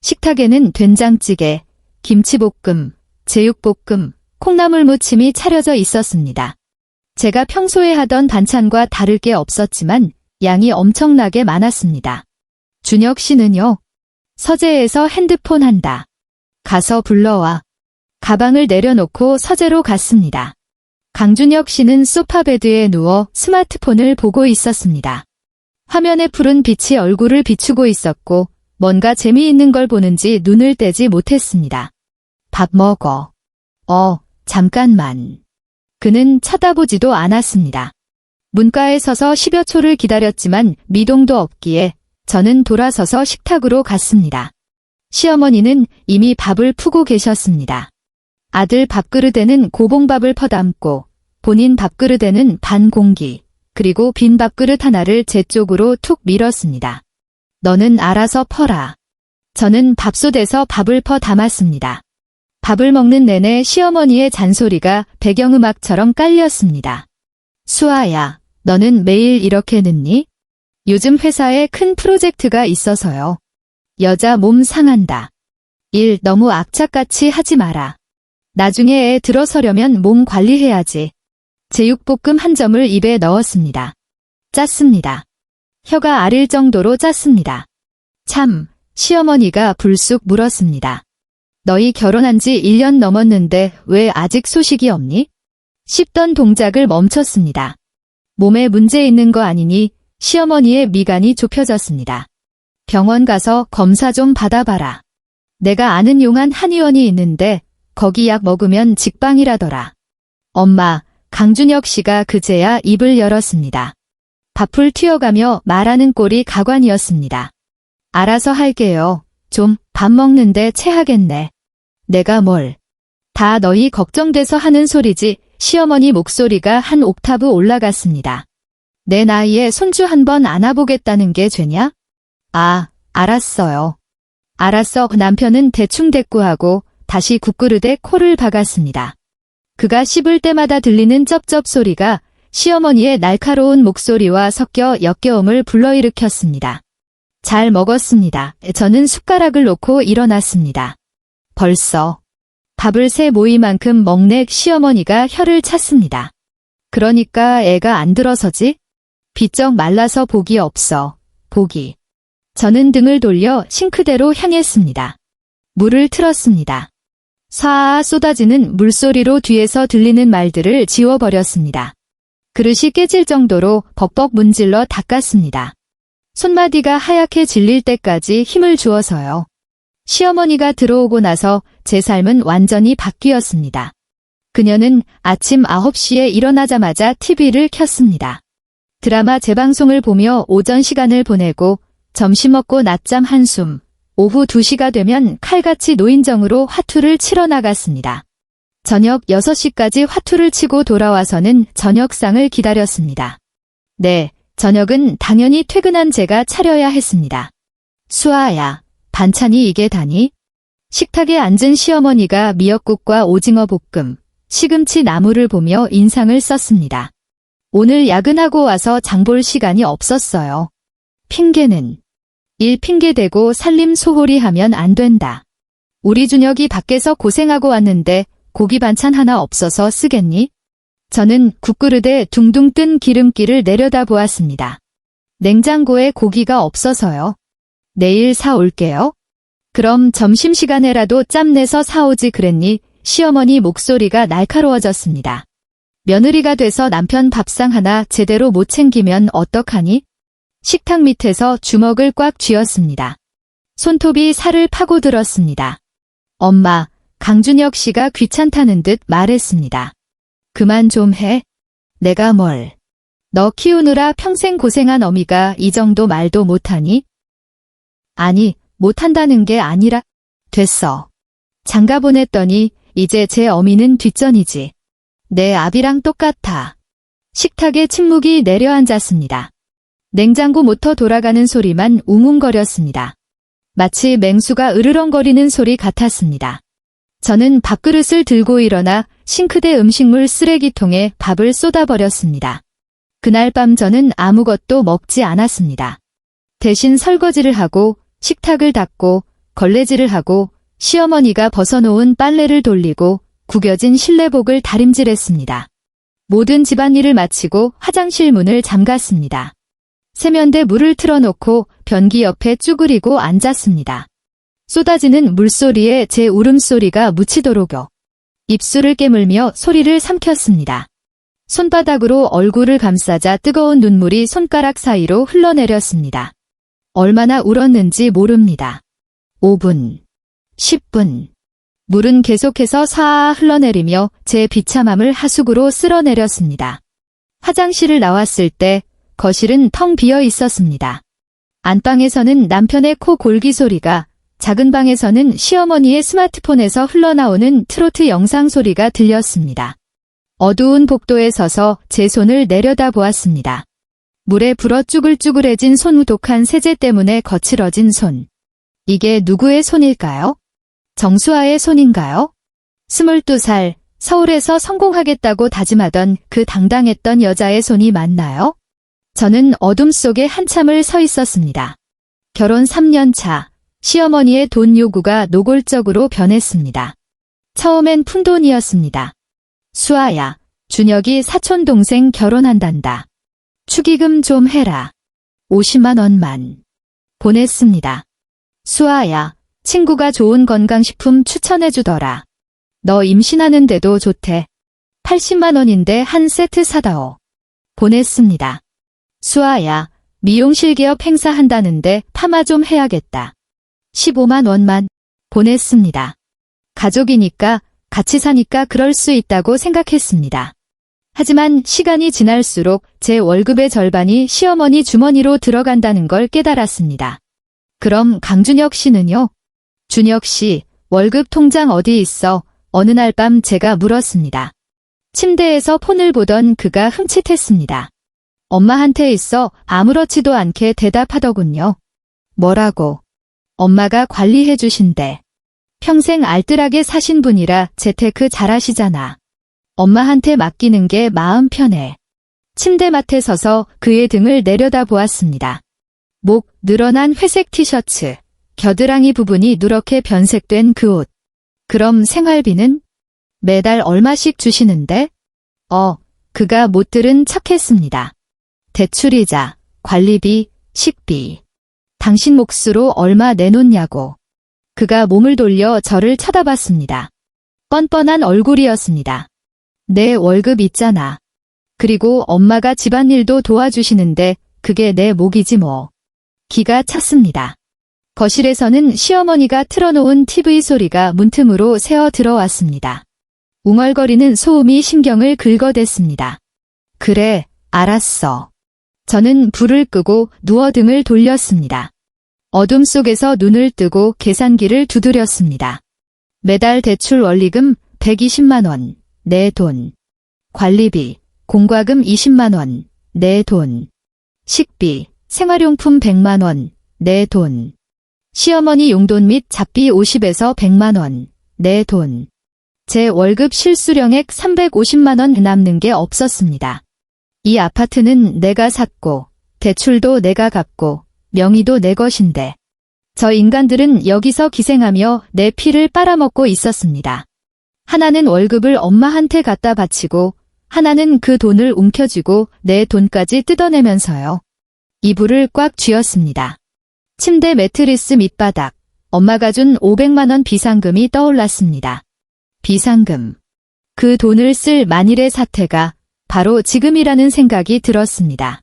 식탁에는 된장찌개, 김치볶음, 제육볶음, 콩나물 무침이 차려져 있었습니다. 제가 평소에 하던 반찬과 다를 게 없었지만 양이 엄청나게 많았습니다. 준혁 씨는요? 서재에서 핸드폰 한다. 가서 불러와. 가방을 내려놓고 서재로 갔습니다. 강준혁 씨는 소파 베드에 누워 스마트폰을 보고 있었습니다. 화면에 푸른 빛이 얼굴을 비추고 있었고 뭔가 재미있는 걸 보는지 눈을 떼지 못했습니다. 밥 먹어. 잠깐만. 그는 쳐다보지도 않았습니다. 문가에 서서 10여 초를 기다렸지만 미동도 없기에 저는 돌아서서 식탁으로 갔습니다. 시어머니는 이미 밥을 푸고 계셨습니다. 아들 밥그릇에는 고봉밥을 퍼담고 본인 밥그릇에는 반 공기, 그리고 빈 밥그릇 하나를 제 쪽으로 툭 밀었습니다. 너는 알아서 퍼라. 저는 밥솥에서 밥을 퍼 담았습니다. 밥을 먹는 내내 시어머니의 잔소리가 배경음악처럼 깔렸습니다. 수아야, 너는 매일 이렇게 늦니? 요즘 회사에 큰 프로젝트가 있어서요. 여자 몸 상한다. 일 너무 악착같이 하지 마라. 나중에 애 들어서려면 몸 관리해야지. 제육볶음 한 점을 입에 넣었습니다. 짰습니다. 혀가 아릴 정도로 짰습니다. 참, 시어머니가 불쑥 물었습니다. 너희 결혼한 지 1년 넘었는데 왜 아직 소식이 없니? 씹던 동작을 멈췄습니다. 몸에 문제 있는 거 아니니 시어머니의 미간이 좁혀졌습니다. 병원 가서 검사 좀 받아봐라. 내가 아는 용한 한의원이 있는데 거기 약 먹으면 직방이라더라. 엄마, 강준혁 씨가 그제야 입을 열었습니다. 밥풀 튀어가며 말하는 꼴이 가관이었습니다. 알아서 할게요. 좀 밥 먹는데 체하겠네. 내가 뭘. 다 너희 걱정돼서 하는 소리지. 시어머니 목소리가 한 옥타브 올라갔습니다. 내 나이에 손주 한 번 안아보겠다는 게 죄냐? 아, 알았어요. 알았어. 남편은 대충 대꾸하고 다시 국그릇에 코를 박았습니다. 그가 씹을 때마다 들리는 쩝쩝 소리가 시어머니의 날카로운 목소리와 섞여 역겨움을 불러일으켰습니다. 잘 먹었습니다. 저는 숟가락을 놓고 일어났습니다. 벌써 밥을 세 모이만큼 먹네. 시어머니가 혀를 찼습니다. 그러니까 애가 안 들어서지? 비쩍 말라서 복이 없어. 복이. 저는 등을 돌려 싱크대로 향했습니다. 물을 틀었습니다. 쏴 쏟아지는 물소리로 뒤에서 들리는 말들을 지워버렸습니다. 그릇이 깨질 정도로 벅벅 문질러 닦았습니다. 손마디가 하얗게 질릴 때까지 힘을 주어서요. 시어머니가 들어오고 나서 제 삶은 완전히 바뀌었습니다. 그녀는 아침 9시에 일어나자마자 TV를 켰습니다. 드라마 재방송을 보며 오전 시간을 보내고 점심 먹고 낮잠 한숨, 오후 2시가 되면 칼같이 노인정으로 화투를 치러 나갔습니다. 저녁 6시까지 화투를 치고 돌아와서는 저녁상을 기다렸습니다. 네, 저녁은 당연히 퇴근한 제가 차려야 했습니다. 수아야, 반찬이 이게 다니? 식탁에 앉은 시어머니가 미역국과 오징어 볶음, 시금치 나물을 보며 인상을 썼습니다. 오늘 야근하고 와서 장볼 시간이 없었어요. 핑계는 일 핑계대고 살림 소홀히 하면 안 된다. 우리 준혁이 밖에서 고생하고 왔는데 고기 반찬 하나 없어서 쓰겠니? 저는 국그릇에 둥둥 뜬 기름기를 내려다보았습니다. 냉장고에 고기가 없어서요. 내일 사올게요. 그럼 점심시간에라도 짬내서 사오지 그랬니? 시어머니 목소리가 날카로워졌습니다. 며느리가 돼서 남편 밥상 하나 제대로 못 챙기면 어떡하니? 식탁 밑에서 주먹을 꽉 쥐었습니다. 손톱이 살을 파고들었습니다. 엄마, 강준혁 씨가 귀찮다는 듯 말했습니다. 그만 좀 해. 내가 뭘. 너 키우느라 평생 고생한 어미가 이 정도 말도 못하니? 아니, 못한다는 게 아니라. 됐어. 장가 보냈더니 이제 제 어미는 뒷전이지. 내 아비랑 똑같아. 식탁에 침묵이 내려앉았습니다. 냉장고 모터 돌아가는 소리만 웅웅거렸습니다. 마치 맹수가 으르렁거리는 소리 같았습니다. 저는 밥그릇을 들고 일어나 싱크대 음식물 쓰레기통에 밥을 쏟아버렸습니다. 그날 밤 저는 아무것도 먹지 않았습니다. 대신 설거지를 하고 식탁을 닦고 걸레질을 하고 시어머니가 벗어놓은 빨래를 돌리고 구겨진 실내복을 다림질했습니다. 모든 집안일을 마치고 화장실 문을 잠갔습니다. 세면대 물을 틀어놓고 변기 옆에 쭈그리고 앉았습니다. 쏟아지는 물소리에 제 울음소리가 묻히도록요. 입술을 깨물며 소리를 삼켰습니다. 손바닥으로 얼굴을 감싸자 뜨거운 눈물이 손가락 사이로 흘러내렸습니다. 얼마나 울었는지 모릅니다. 5분, 10분. 물은 계속해서 사아 흘러내리며 제 비참함을 하수구로 쓸어내렸습니다. 화장실을 나왔을 때 거실은 텅 비어 있었습니다. 안방에서는 남편의 코 골기 소리가, 작은 방에서는 시어머니의 스마트폰에서 흘러나오는 트로트 영상 소리가 들렸습니다. 어두운 복도에 서서 제 손을 내려다보았습니다. 물에 불어 쭈글쭈글해진 손우독한 세제 때문에 거칠어진 손. 이게 누구의 손일까요? 정수아의 손인가요? 22살, 서울에서 성공하겠다고 다짐하던 그 당당했던 여자의 손이 맞나요? 저는 어둠 속에 한참을 서 있었습니다. 결혼 3년 차, 시어머니의 돈 요구가 노골적으로 변했습니다. 처음엔 푼돈이었습니다. 수아야, 준혁이 사촌 동생 결혼한단다. 축의금 좀 해라. 50만 원만. 보냈습니다. 수아야, 친구가 좋은 건강식품 추천해주더라. 너 임신하는데도 좋대. 80만 원인데 한 세트 사다오. 보냈습니다. 수아야, 미용실 개업 행사한다는데 파마 좀 해야겠다. 15만 원만. 보냈습니다. 가족이니까 같이 사니까 그럴 수 있다고 생각했습니다. 하지만 시간이 지날수록 제 월급의 절반이 시어머니 주머니로 들어간다는 걸 깨달았습니다. 그럼 강준혁 씨는요? 준혁 씨, 월급 통장 어디 있어? 어느 날 밤 제가 물었습니다. 침대에서 폰을 보던 그가 흠칫했습니다. 엄마한테 있어 아무렇지도 않게 대답하더군요. 뭐라고? 엄마가 관리해 주신대. 평생 알뜰하게 사신 분이라 재테크 잘하시잖아. 엄마한테 맡기는 게 마음 편해. 침대맡에 서서 그의 등을 내려다 보았습니다. 목 늘어난 회색 티셔츠, 겨드랑이 부분이 누렇게 변색된 그 옷. 그럼 생활비는? 매달 얼마씩 주시는데? 그가 못 들은 척했습니다. 대출이자, 관리비, 식비. 당신 몫으로 얼마 내놓냐고. 그가 몸을 돌려 저를 쳐다봤습니다. 뻔뻔한 얼굴이었습니다. 내 월급 있잖아. 그리고 엄마가 집안일도 도와주시는데 그게 내 몫이지 뭐. 기가 찼습니다. 거실에서는 시어머니가 틀어놓은 TV 소리가 문틈으로 새어 들어왔습니다. 웅얼거리는 소음이 신경을 긁어댔습니다. 그래, 알았어. 저는 불을 끄고 누워 등을 돌렸습니다. 어둠 속에서 눈을 뜨고 계산기를 두드렸습니다. 매달 대출 원리금 120만 원, 내 돈. 관리비, 공과금 20만 원, 내 돈. 식비, 생활용품 100만 원, 내 돈. 시어머니 용돈 및 잡비 50에서 100만 원, 내 돈. 제 월급 실수령액 350만 원 남는 게 없었습니다. 이 아파트는 내가 샀고, 대출도 내가 갚고, 명의도 내 것인데. 저 인간들은 여기서 기생하며 내 피를 빨아먹고 있었습니다. 하나는 월급을 엄마한테 갖다 바치고, 하나는 그 돈을 움켜쥐고 내 돈까지 뜯어내면서요. 이불을 꽉 쥐었습니다. 침대 매트리스 밑바닥, 엄마가 준 500만 원 비상금이 떠올랐습니다. 비상금. 그 돈을 쓸 만일의 사태가 바로 지금이라는 생각이 들었습니다.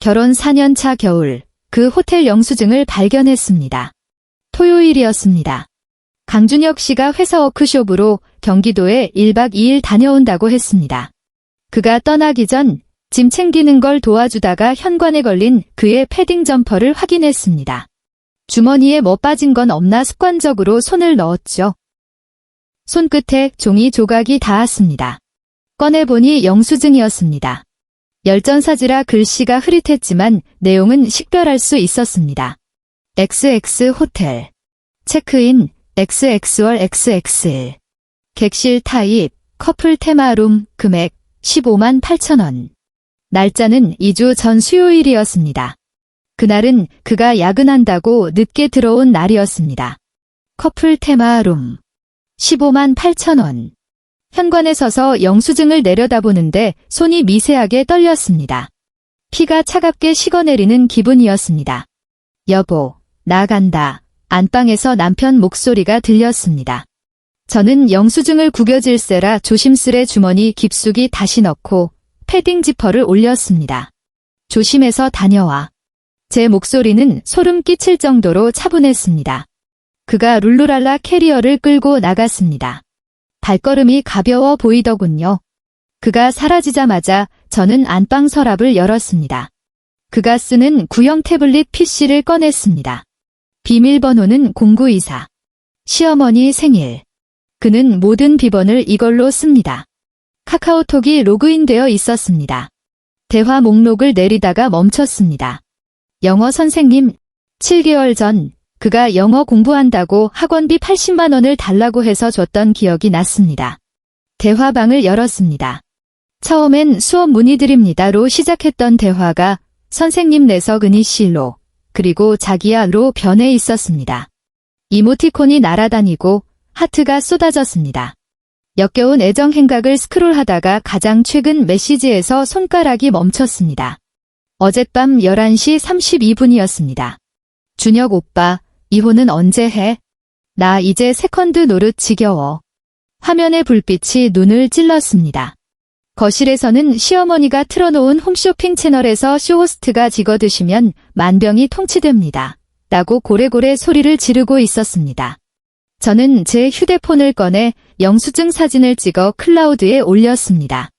결혼 4년 차 겨울, 그 호텔 영수증을 발견했습니다. 토요일이었습니다. 강준혁 씨가 회사 워크숍으로 경기도에 1박 2일 다녀온다고 했습니다. 그가 떠나기 전 짐 챙기는 걸 도와주다가 현관에 걸린 그의 패딩 점퍼를 확인했습니다. 주머니에 뭐 빠진 건 없나 습관적으로 손을 넣었죠. 손끝에 종이 조각이 닿았습니다. 꺼내보니 영수증이었습니다. 열전사지라 글씨가 흐릿했지만 내용은 식별할 수 있었습니다. XX 호텔. 체크인 XX월 XX1. 객실 타입 커플 테마룸 금액 15만 8천 원. 날짜는 2주 전 수요일이었습니다. 그날은 그가 야근한다고 늦게 들어온 날이었습니다. 커플 테마룸. 15만 8천 원. 현관에 서서 영수증을 내려다보는데 손이 미세하게 떨렸습니다. 피가 차갑게 식어내리는 기분이었습니다. 여보, 나간다. 안방에서 남편 목소리가 들렸습니다. 저는 영수증을 구겨질세라 조심스레 주머니 깊숙이 다시 넣고 패딩 지퍼를 올렸습니다. 조심해서 다녀와. 제 목소리는 소름 끼칠 정도로 차분했습니다. 그가 룰루랄라 캐리어를 끌고 나갔습니다. 발걸음이 가벼워 보이더군요. 그가 사라지자마자 저는 안방 서랍을 열었습니다. 그가 쓰는 구형 태블릿 PC를 꺼냈습니다. 비밀번호는 0924. 시어머니 생일. 그는 모든 비번을 이걸로 씁니다. 카카오톡이 로그인되어 있었습니다. 대화 목록을 내리다가 멈췄습니다. 영어 선생님, 7개월 전 그가 영어 공부한다고 학원비 80만 원을 달라고 해서 줬던 기억이 났습니다. 대화방을 열었습니다. 처음엔 수업 문의드립니다로 시작했던 대화가 선생님 내석은희 씨로 그리고 자기야로 변해 있었습니다. 이모티콘이 날아다니고 하트가 쏟아졌습니다. 역겨운 애정 행각을 스크롤하다가 가장 최근 메시지에서 손가락이 멈췄습니다. 어젯밤 11시 32분이었습니다. 준혁 오빠, 이혼은 언제 해? 나 이제 세컨드 노릇 지겨워. 화면의 불빛이 눈을 찔렀습니다. 거실에서는 시어머니가 틀어놓은 홈쇼핑 채널에서 쇼호스트가 찍어드시면 만병이 통치됩니다. 라고 고래고래 소리를 지르고 있었습니다. 저는 제 휴대폰을 꺼내 영수증 사진을 찍어 클라우드에 올렸습니다.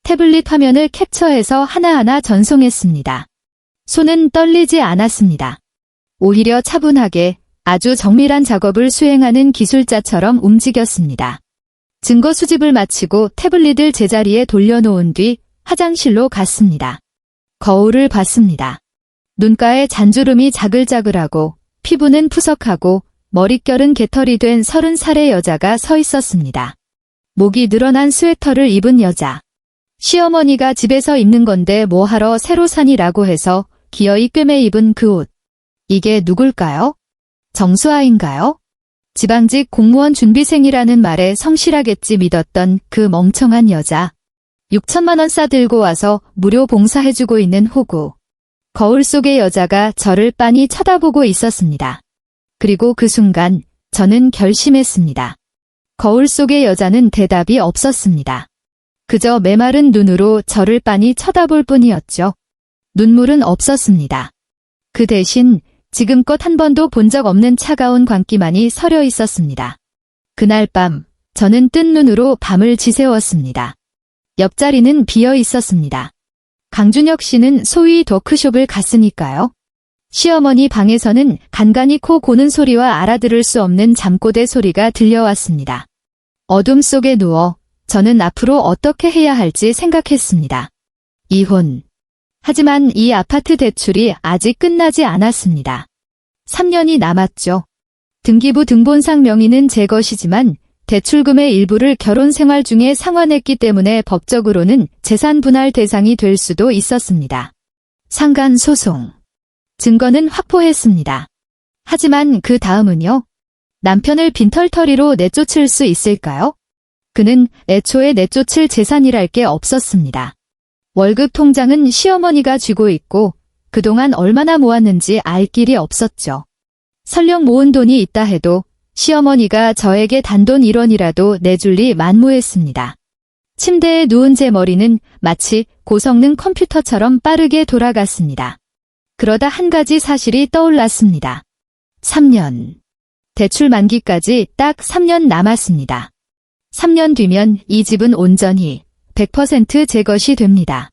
태블릿 화면을 캡처해서 하나하나 전송했습니다. 손은 떨리지 않았습니다. 오히려 차분하게 아주 정밀한 작업을 수행하는 기술자처럼 움직였습니다. 증거 수집을 마치고 태블릿을 제자리에 돌려놓은 뒤 화장실로 갔습니다. 거울을 봤습니다. 눈가에 잔주름이 자글자글하고 피부는 푸석하고 머릿결은 개털이 된 30살의 여자가 서 있었습니다. 목이 늘어난 스웨터를 입은 여자. 시어머니가 집에서 입는 건데 뭐하러 새로 사니라고 해서 기어이 꿰매 입은 그 옷. 이게 누굴까요? 정수아인가요? 지방직 공무원 준비생이라는 말에 성실하겠지 믿었던 그 멍청한 여자. 6천만 원 싸들고 와서 무료 봉사해주고 있는 호구. 거울 속의 여자가 저를 빤히 쳐다보고 있었습니다. 그리고 그 순간 저는 결심했습니다. 거울 속의 여자는 대답이 없었습니다. 그저 메마른 눈으로 저를 빤히 쳐다볼 뿐이었죠. 눈물은 없었습니다. 그 대신 지금껏 한 번도 본 적 없는 차가운 광기만이 서려 있었습니다. 그날 밤 저는 뜬 눈으로 밤을 지새웠습니다. 옆자리는 비어 있었습니다. 강준혁 씨는 소위 워크숍을 갔으니까요. 시어머니 방에서는 간간히 코 고는 소리와 알아들을 수 없는 잠꼬대 소리가 들려왔습니다. 어둠 속에 누워 저는 앞으로 어떻게 해야 할지 생각했습니다. 이혼. 하지만 이 아파트 대출이 아직 끝나지 않았습니다. 3년이 남았죠. 등기부 등본상 명의는 제 것이지만 대출금의 일부를 결혼 생활 중에 상환했기 때문에 법적으로는 재산 분할 대상이 될 수도 있었습니다. 상간 소송. 증거는 확보했습니다. 하지만 그 다음은요? 남편을 빈털터리로 내쫓을 수 있을까요? 그는 애초에 내쫓을 재산이랄 게 없었습니다. 월급 통장은 시어머니가 쥐고 있고 그동안 얼마나 모았는지 알 길이 없었죠. 설령 모은 돈이 있다 해도 시어머니가 저에게 단돈 1원이라도 내줄 리 만무했습니다. 침대에 누운 제 머리는 마치 고성능 컴퓨터처럼 빠르게 돌아갔습니다. 그러다 한 가지 사실이 떠올랐습니다. 3년. 대출 만기까지 딱 3년 남았습니다. 3년 뒤면 이 집은 온전히 100% 제 것이 됩니다.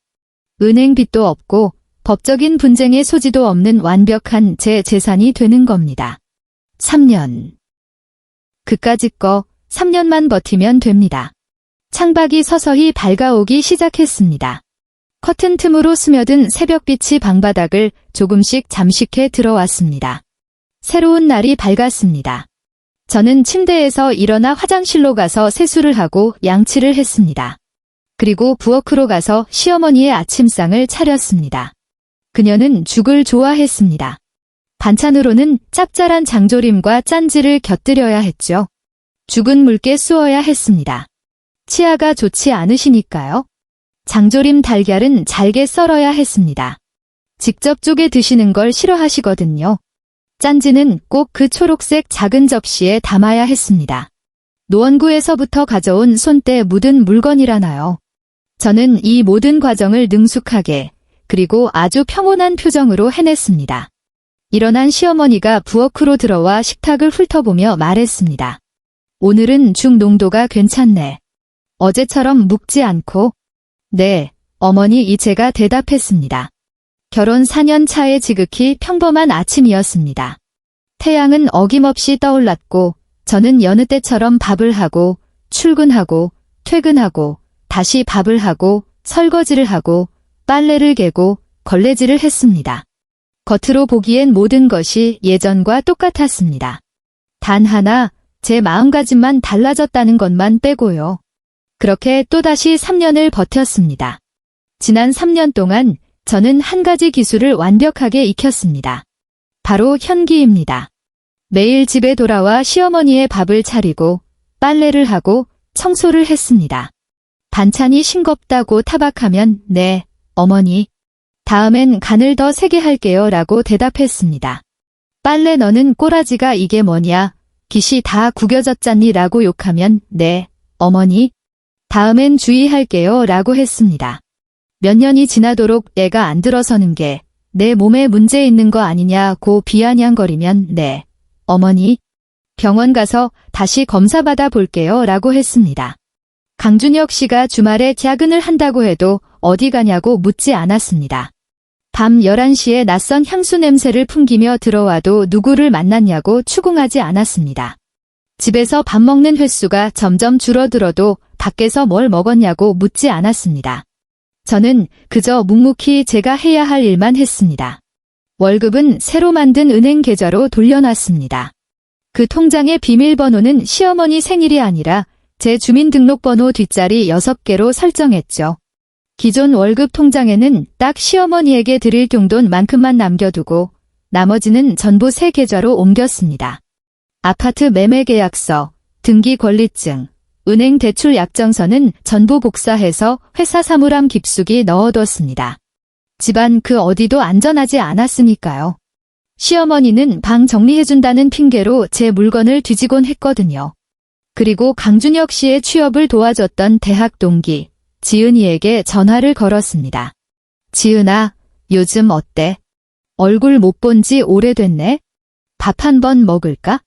은행 빚도 없고 법적인 분쟁의 소지도 없는 완벽한 제 재산이 되는 겁니다. 3년. 그까짓 거 3년만 버티면 됩니다. 창밖이 서서히 밝아오기 시작했습니다. 커튼 틈으로 스며든 새벽빛이 방바닥을 조금씩 잠식해 들어왔습니다. 새로운 날이 밝았습니다. 저는 침대에서 일어나 화장실로 가서 세수를 하고 양치를 했습니다. 그리고 부엌으로 가서 시어머니의 아침상을 차렸습니다. 그녀는 죽을 좋아했습니다. 반찬으로는 짭짤한 장조림과 짠지를 곁들여야 했죠. 죽은 묽게 쑤어야 했습니다. 치아가 좋지 않으시니까요. 장조림 달걀은 잘게 썰어야 했습니다. 직접 쪼개 드시는 걸 싫어하시거든요. 짠지는 꼭 그 초록색 작은 접시에 담아야 했습니다. 노원구에서부터 가져온 손때 묻은 물건이라나요. 저는 이 모든 과정을 능숙하게 그리고 아주 평온한 표정으로 해냈습니다. 일어난 시어머니가 부엌으로 들어와 식탁을 훑어보며 말했습니다. 오늘은 죽 농도가 괜찮네. 어제처럼 묵지 않고. 네, 어머니 이제가 대답했습니다. 결혼 4년 차의 지극히 평범한 아침이었습니다. 태양은 어김없이 떠올랐고 저는 여느 때처럼 밥을 하고 출근하고 퇴근하고 다시 밥을 하고 설거지를 하고 빨래를 개고 걸레질을 했습니다. 겉으로 보기엔 모든 것이 예전과 똑같았습니다. 단 하나 제 마음가짐만 달라졌다는 것만 빼고요. 그렇게 또다시 3년을 버텼습니다. 지난 3년 동안 저는 한 가지 기술을 완벽하게 익혔습니다. 바로 현기입니다. 매일 집에 돌아와 시어머니의 밥을 차리고 빨래를 하고 청소를 했습니다. 반찬이 싱겁다고 타박하면 네, 어머니. 다음엔 간을 더 세게 할게요 라고 대답했습니다. 빨래 너는 꼬라지가 이게 뭐냐? 깃이 다 구겨졌잖니 라고 욕하면 네, 어머니. 다음엔 주의할게요 라고 했습니다. 몇 년이 지나도록 애가 안 들어서는 게 내 몸에 문제 있는 거 아니냐고 비아냥거리면 네, 어머니. 병원 가서 다시 검사받아 볼게요 라고 했습니다. 강준혁 씨가 주말에 야근을 한다고 해도 어디 가냐고 묻지 않았습니다. 밤 11시에 낯선 향수 냄새를 풍기며 들어와도 누구를 만났냐고 추궁하지 않았습니다. 집에서 밥 먹는 횟수가 점점 줄어들어도 밖에서 뭘 먹었냐고 묻지 않았습니다. 저는 그저 묵묵히 제가 해야 할 일만 했습니다. 월급은 새로 만든 은행 계좌로 돌려놨습니다. 그 통장의 비밀번호는 시어머니 생일이 아니라 제 주민등록번호 뒷자리 6개로 설정했죠. 기존 월급 통장에는 딱 시어머니에게 드릴 용돈만큼만 남겨두고 나머지는 전부 새 계좌로 옮겼습니다. 아파트 매매 계약서, 등기 권리증, 은행 대출 약정서는 전부 복사해서 회사 사물함 깊숙이 넣어뒀습니다. 집안 그 어디도 안전하지 않았으니까요. 시어머니는 방 정리해준다는 핑계로 제 물건을 뒤지곤 했거든요. 그리고 강준혁 씨의 취업을 도와줬던 대학 동기, 지은이에게 전화를 걸었습니다. 지은아, 요즘 어때? 얼굴 못 본 지 오래됐네? 밥 한 번 먹을까?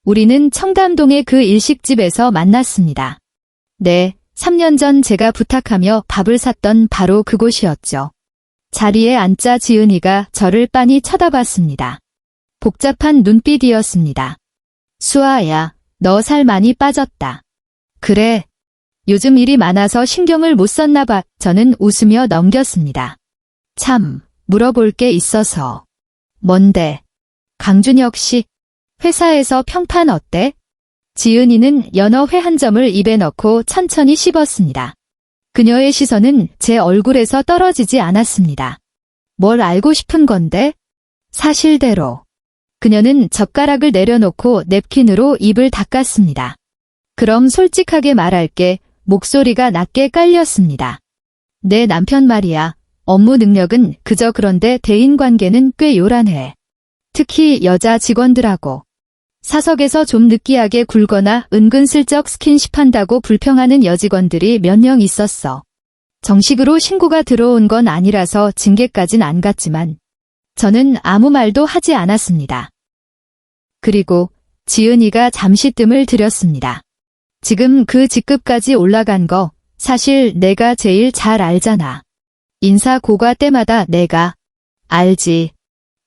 우리는 청담동의 그 일식집에서 만났습니다. 네, 3년 전 제가 부탁하며 밥을 샀던 바로 그곳이었죠. 자리에 앉자 지은이가 저를 빤히 쳐다봤습니다. 복잡한 눈빛이었습니다. 수아야, 너 살 많이 빠졌다. 그래. 요즘 일이 많아서 신경을 못 썼나 봐. 저는 웃으며 넘겼습니다. 참, 물어볼 게 있어서. 뭔데? 강준혁 씨, 회사에서 평판 어때? 지은이는 연어 회 한 점을 입에 넣고 천천히 씹었습니다. 그녀의 시선은 제 얼굴에서 떨어지지 않았습니다. 뭘 알고 싶은 건데? 사실대로. 그녀는 젓가락을 내려놓고 냅킨으로 입을 닦았습니다. 그럼 솔직하게 말할게. 목소리가 낮게 깔렸습니다. 내 남편 말이야. 업무 능력은 그저 그런데 대인관계는 꽤 요란해. 특히 여자 직원들하고. 사석에서 좀 느끼하게 굴거나 은근슬쩍 스킨십한다고 불평하는 여직원들이 몇 명 있었어. 정식으로 신고가 들어온 건 아니라서 징계까진 안 갔지만 저는 아무 말도 하지 않았습니다. 그리고 지은이가 잠시 뜸을 들였습니다. 지금 그 직급까지 올라간 거 사실 내가 제일 잘 알잖아. 인사 고과 때마다 내가 알지.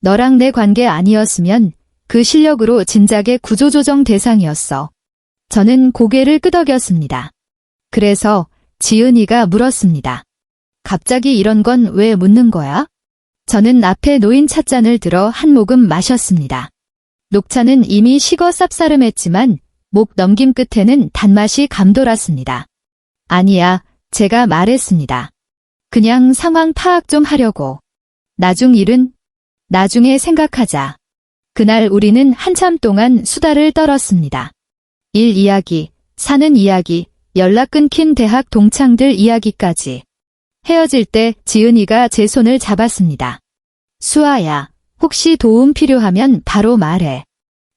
너랑 내 관계 아니었으면 그 실력으로 진작에 구조조정 대상이었어. 저는 고개를 끄덕였습니다. 그래서 지은이가 물었습니다. 갑자기 이런 건 왜 묻는 거야? 저는 앞에 놓인 찻잔을 들어 한 모금 마셨습니다. 녹차는 이미 식어 쌉싸름했지만 목 넘김 끝에는 단맛이 감돌았습니다. 아니야, 제가 말했습니다. 그냥 상황 파악 좀 하려고. 나중 일은? 나중에 생각하자. 그날 우리는 한참 동안 수다를 떨었습니다. 일 이야기, 사는 이야기, 연락 끊긴 대학 동창들 이야기까지. 헤어질 때 지은이가 제 손을 잡았습니다. 수아야, 혹시 도움 필요하면 바로 말해.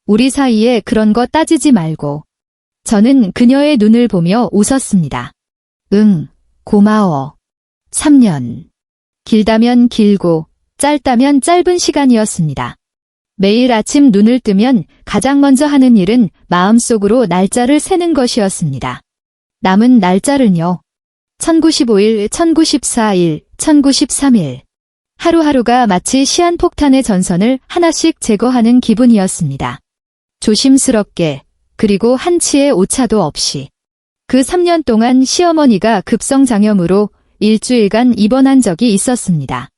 우리 사이에 그런 거 따지지 말고. 저는 그녀의 눈을 보며 웃었습니다. 응, 고마워. 3년. 길다면 길고, 짧다면 짧은 시간이었습니다. 매일 아침 눈을 뜨면 가장 먼저 하는 일은 마음속으로 날짜를 세는 것이었습니다. 남은 날짜를요. 1095일, 1094일, 1093일. 하루하루가 마치 시한폭탄의 전선을 하나씩 제거하는 기분이었습니다. 조심스럽게, 그리고 한치의 오차도 없이. 그 3년 동안 시어머니가 급성장염으로 일주일간 입원한 적이 있었습니다.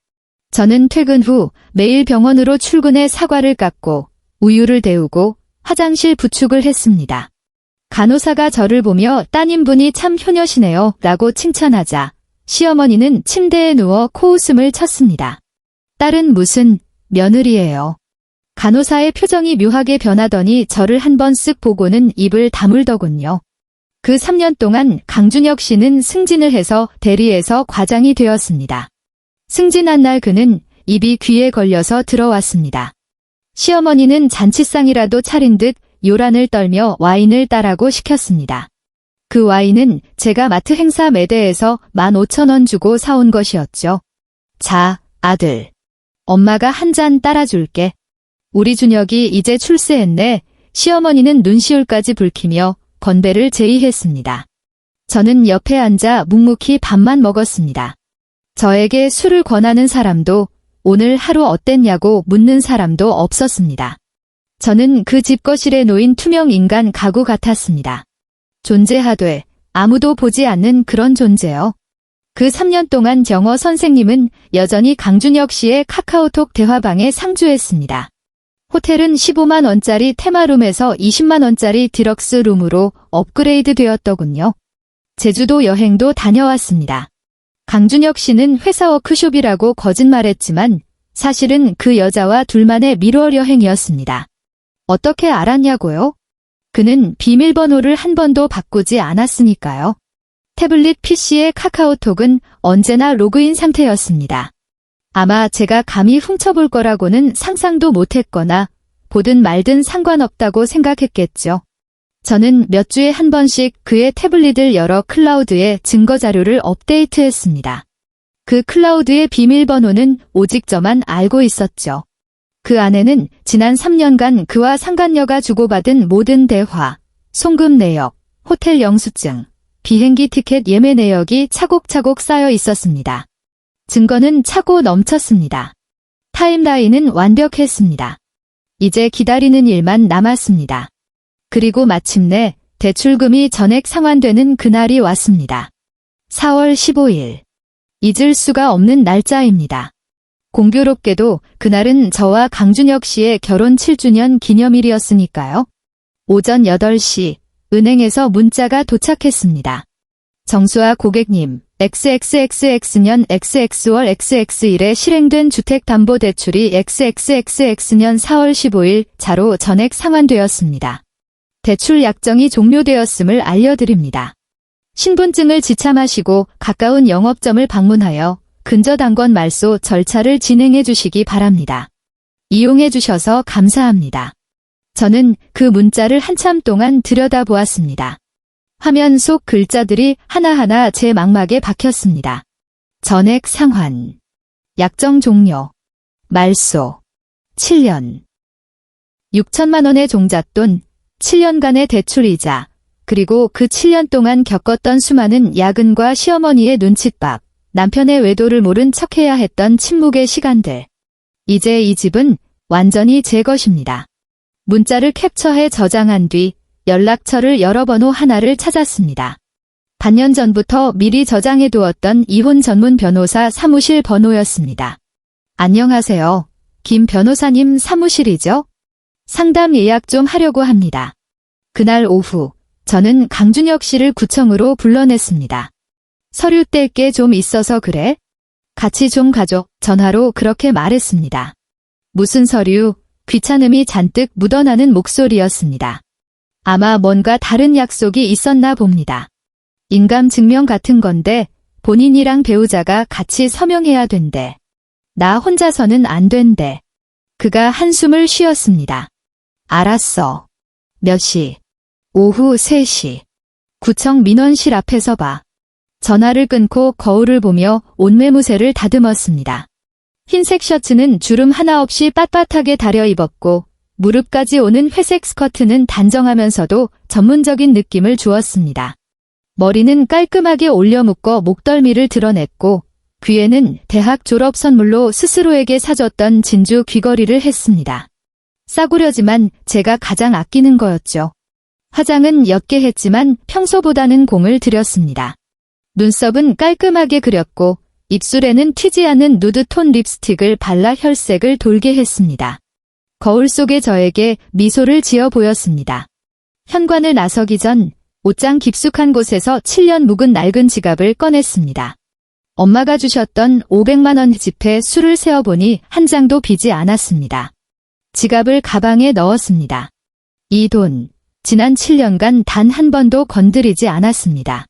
저는 퇴근 후 매일 병원으로 출근해 사과를 깎고 우유를 데우고 화장실 부축을 했습니다. 간호사가 저를 보며 따님분이 참 효녀시네요 라고 칭찬하자 시어머니는 침대에 누워 코웃음을 쳤습니다. 딸은 무슨 며느리예요. 간호사의 표정이 묘하게 변하더니 저를 한 번 쓱 보고는 입을 다물더군요. 그 3년 동안 강준혁 씨는 승진을 해서 대리에서 과장이 되었습니다. 승진한 날 그는 입이 귀에 걸려서 들어왔습니다. 시어머니는 잔치상이라도 차린 듯 요란을 떨며 와인을 따라고 시켰습니다. 그 와인은 제가 마트 행사 매대에서 15,000원 주고 사온 것이었죠. 자, 아들. 엄마가 한 잔 따라줄게. 우리 준혁이 이제 출세했네. 시어머니는 눈시울까지 붉히며 건배를 제의했습니다. 저는 옆에 앉아 묵묵히 밥만 먹었습니다. 저에게 술을 권하는 사람도 오늘 하루 어땠냐고 묻는 사람도 없었습니다. 저는 그 집 거실에 놓인 투명 인간 가구 같았습니다. 존재하되 아무도 보지 않는 그런 존재요. 그 3년 동안 정어 선생님은 여전히 강준혁 씨의 카카오톡 대화방에 상주했습니다. 호텔은 15만 원짜리 테마룸에서 20만 원짜리 디럭스 룸으로 업그레이드 되었더군요. 제주도 여행도 다녀왔습니다. 강준혁 씨는 회사 워크숍이라고 거짓말했지만 사실은 그 여자와 둘만의 밀월 여행이었습니다. 어떻게 알았냐고요? 그는 비밀번호를 한 번도 바꾸지 않았으니까요. 태블릿 PC의 카카오톡은 언제나 로그인 상태였습니다. 아마 제가 감히 훔쳐볼 거라고는 상상도 못했거나 보든 말든 상관없다고 생각했겠죠. 저는 몇 주에 한 번씩 그의 태블릿을 열어 클라우드에 증거자료를 업데이트했습니다. 그 클라우드의 비밀번호는 오직 저만 알고 있었죠. 그 안에는 지난 3년간 그와 상간녀가 주고받은 모든 대화, 송금 내역, 호텔 영수증, 비행기 티켓 예매 내역이 차곡차곡 쌓여 있었습니다. 증거는 차고 넘쳤습니다. 타임라인은 완벽했습니다. 이제 기다리는 일만 남았습니다. 그리고 마침내 대출금이 전액 상환되는 그날이 왔습니다. 4월 15일. 잊을 수가 없는 날짜입니다. 공교롭게도 그날은 저와 강준혁 씨의 결혼 7주년 기념일이었으니까요. 오전 8시 은행에서 문자가 도착했습니다. 정수아 고객님, XXXX년 XX월 XX일에 실행된 주택담보대출이 XXXX년 4월 15일 자로 전액 상환되었습니다. 대출 약정이 종료되었음을 알려드립니다. 신분증을 지참하시고 가까운 영업점을 방문하여 근저당권 말소 절차를 진행해 주시기 바랍니다. 이용해 주셔서 감사합니다. 저는 그 문자를 한참 동안 들여다보았습니다. 화면 속 글자들이 하나하나 제 망막에 박혔습니다. 전액 상환, 약정 종료, 말소, 7년, 6천만 원의 종잣돈, 7년간의 대출이자, 그리고 그 7년 동안 겪었던 수많은 야근과 시어머니의 눈칫밥, 남편의 외도를 모른 척해야 했던 침묵의 시간들. 이제 이 집은 완전히 제 것입니다. 문자를 캡처해 저장한 뒤 연락처를 여러 번호 하나를 찾았습니다. 반년 전부터 미리 저장해 두었던 이혼 전문 변호사 사무실 번호였습니다. 안녕하세요. 김 변호사님 사무실이죠? 상담 예약 좀 하려고 합니다. 그날 오후 저는 강준혁 씨를 구청으로 불러냈습니다. 서류 뗄 게 좀 있어서 그래? 같이 좀 가줘. 전화로 그렇게 말했습니다. 무슨 서류? 귀찮음이 잔뜩 묻어나는 목소리였습니다. 아마 뭔가 다른 약속이 있었나 봅니다. 인감증명 같은 건데 본인이랑 배우자가 같이 서명해야 된대. 나 혼자서는 안 된대. 그가 한숨을 쉬었습니다. 알았어. 몇 시? 오후 3시. 구청 민원실 앞에서 봐. 전화를 끊고 거울을 보며 옷매무새를 다듬었습니다. 흰색 셔츠는 주름 하나 없이 빳빳하게 다려 입었고 무릎까지 오는 회색 스커트는 단정하면서도 전문적인 느낌을 주었습니다. 머리는 깔끔하게 올려 묶어 목덜미를 드러냈고 귀에는 대학 졸업 선물로 스스로에게 사줬던 진주 귀걸이를 했습니다. 싸구려지만 제가 가장 아끼는 거였죠. 화장은 옅게 했지만 평소보다는 공을 들였습니다. 눈썹은 깔끔하게 그렸고 입술에는 튀지 않는 누드톤 립스틱을 발라 혈색을 돌게 했습니다. 거울 속의 저에게 미소를 지어 보였습니다. 현관을 나서기 전 옷장 깊숙한 곳에서 7년 묵은 낡은 지갑을 꺼냈습니다. 엄마가 주셨던 500만 원 지폐 수를 세어보니 한 장도 비지 않았습니다. 지갑을 가방에 넣었습니다. 이 돈 지난 7년간 단 한 번도 건드리지 않았습니다.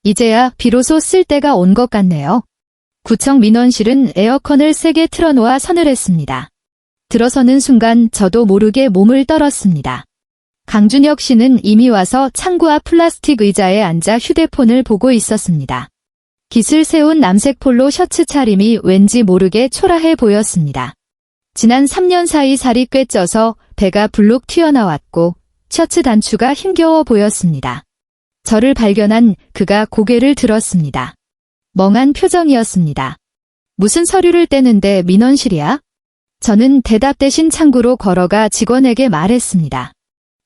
이제야 비로소 쓸 때가 온 것 같네요. 구청 민원실은 에어컨을 세게 틀어놓아 서늘했습니다. 들어서는 순간 저도 모르게 몸을 떨었습니다. 강준혁 씨는 이미 와서 창구 앞 플라스틱 의자에 앉아 휴대폰을 보고 있었습니다. 깃을 세운 남색 폴로 셔츠 차림이 왠지 모르게 초라해 보였습니다. 지난 3년 사이 살이 꽤 쪄서 배가 불룩 튀어나왔고 셔츠 단추가 힘겨워 보였습니다. 저를 발견한 그가 고개를 들었습니다. 멍한 표정이었습니다. 무슨 서류를 떼는데 민원실이야? 저는 대답 대신 창구로 걸어가 직원에게 말했습니다.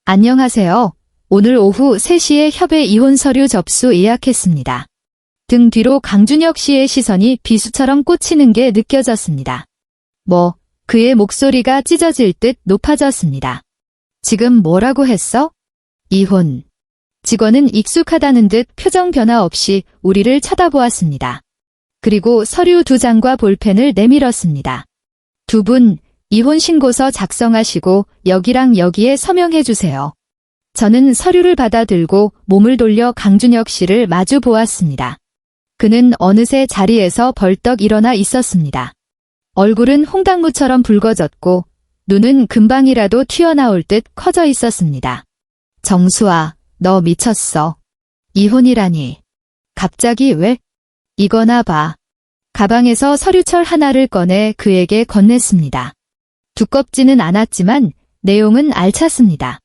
안녕하세요. 오늘 오후 3시에 협의 이혼 서류 접수 예약했습니다. 등 뒤로 강준혁 씨의 시선이 비수처럼 꽂히는 게 느껴졌습니다. 그의 목소리가 찢어질 듯 높아졌습니다. 지금 뭐라고 했어? 이혼. 직원은 익숙하다는 듯 표정 변화 없이 우리를 쳐다보았습니다. 그리고 서류 2장과 볼펜을 내밀었습니다. 두 분, 이혼 신고서 작성하시고 여기랑 여기에 서명해주세요. 저는 서류를 받아들고 몸을 돌려 강준혁 씨를 마주 보았습니다. 그는 어느새 자리에서 벌떡 일어나 있었습니다. 얼굴은 홍당무처럼 붉어졌고 눈은 금방이라도 튀어나올 듯 커져 있었습니다. 정수아, 너 미쳤어. 이혼이라니. 갑자기 왜? 이거나 봐. 가방에서 서류철 하나를 꺼내 그에게 건넸습니다. 두껍지는 않았지만 내용은 알찼습니다.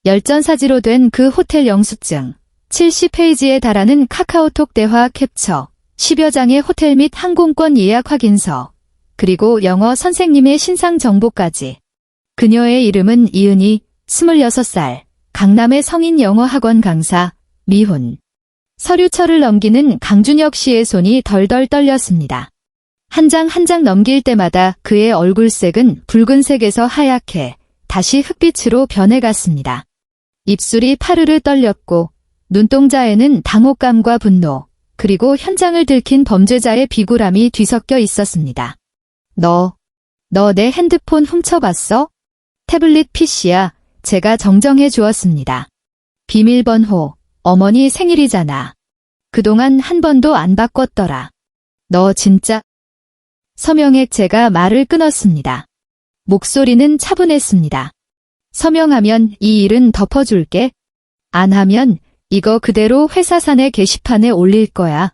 열전사지로 된 그 호텔 영수증, 70페이지에 달하는 카카오톡 대화 캡처, 10여 장의 호텔 및 항공권 예약 확인서, 그리고 영어 선생님의 신상 정보까지. 그녀의 이름은 이은희, 26살, 강남의 성인 영어 학원 강사, 미혼. 서류철을 넘기는 강준혁 씨의 손이 덜덜 떨렸습니다. 한 장 한 장 넘길 때마다 그의 얼굴색은 붉은색에서 하얗게 다시 흑빛으로 변해갔습니다. 입술이 파르르 떨렸고 눈동자에는 당혹감과 분노, 그리고 현장을 들킨 범죄자의 비굴함이 뒤섞여 있었습니다. 너 내 핸드폰 훔쳐봤어? 태블릿 PC야. 제가 정정해 주었습니다. 비밀번호, 어머니 생일이잖아. 그동안 한 번도 안 바꿨더라. 너 진짜... 서명액 제가 말을 끊었습니다. 목소리는 차분했습니다. 서명하면 이 일은 덮어줄게. 안 하면 이거 그대로 회사 사내 게시판에 올릴 거야.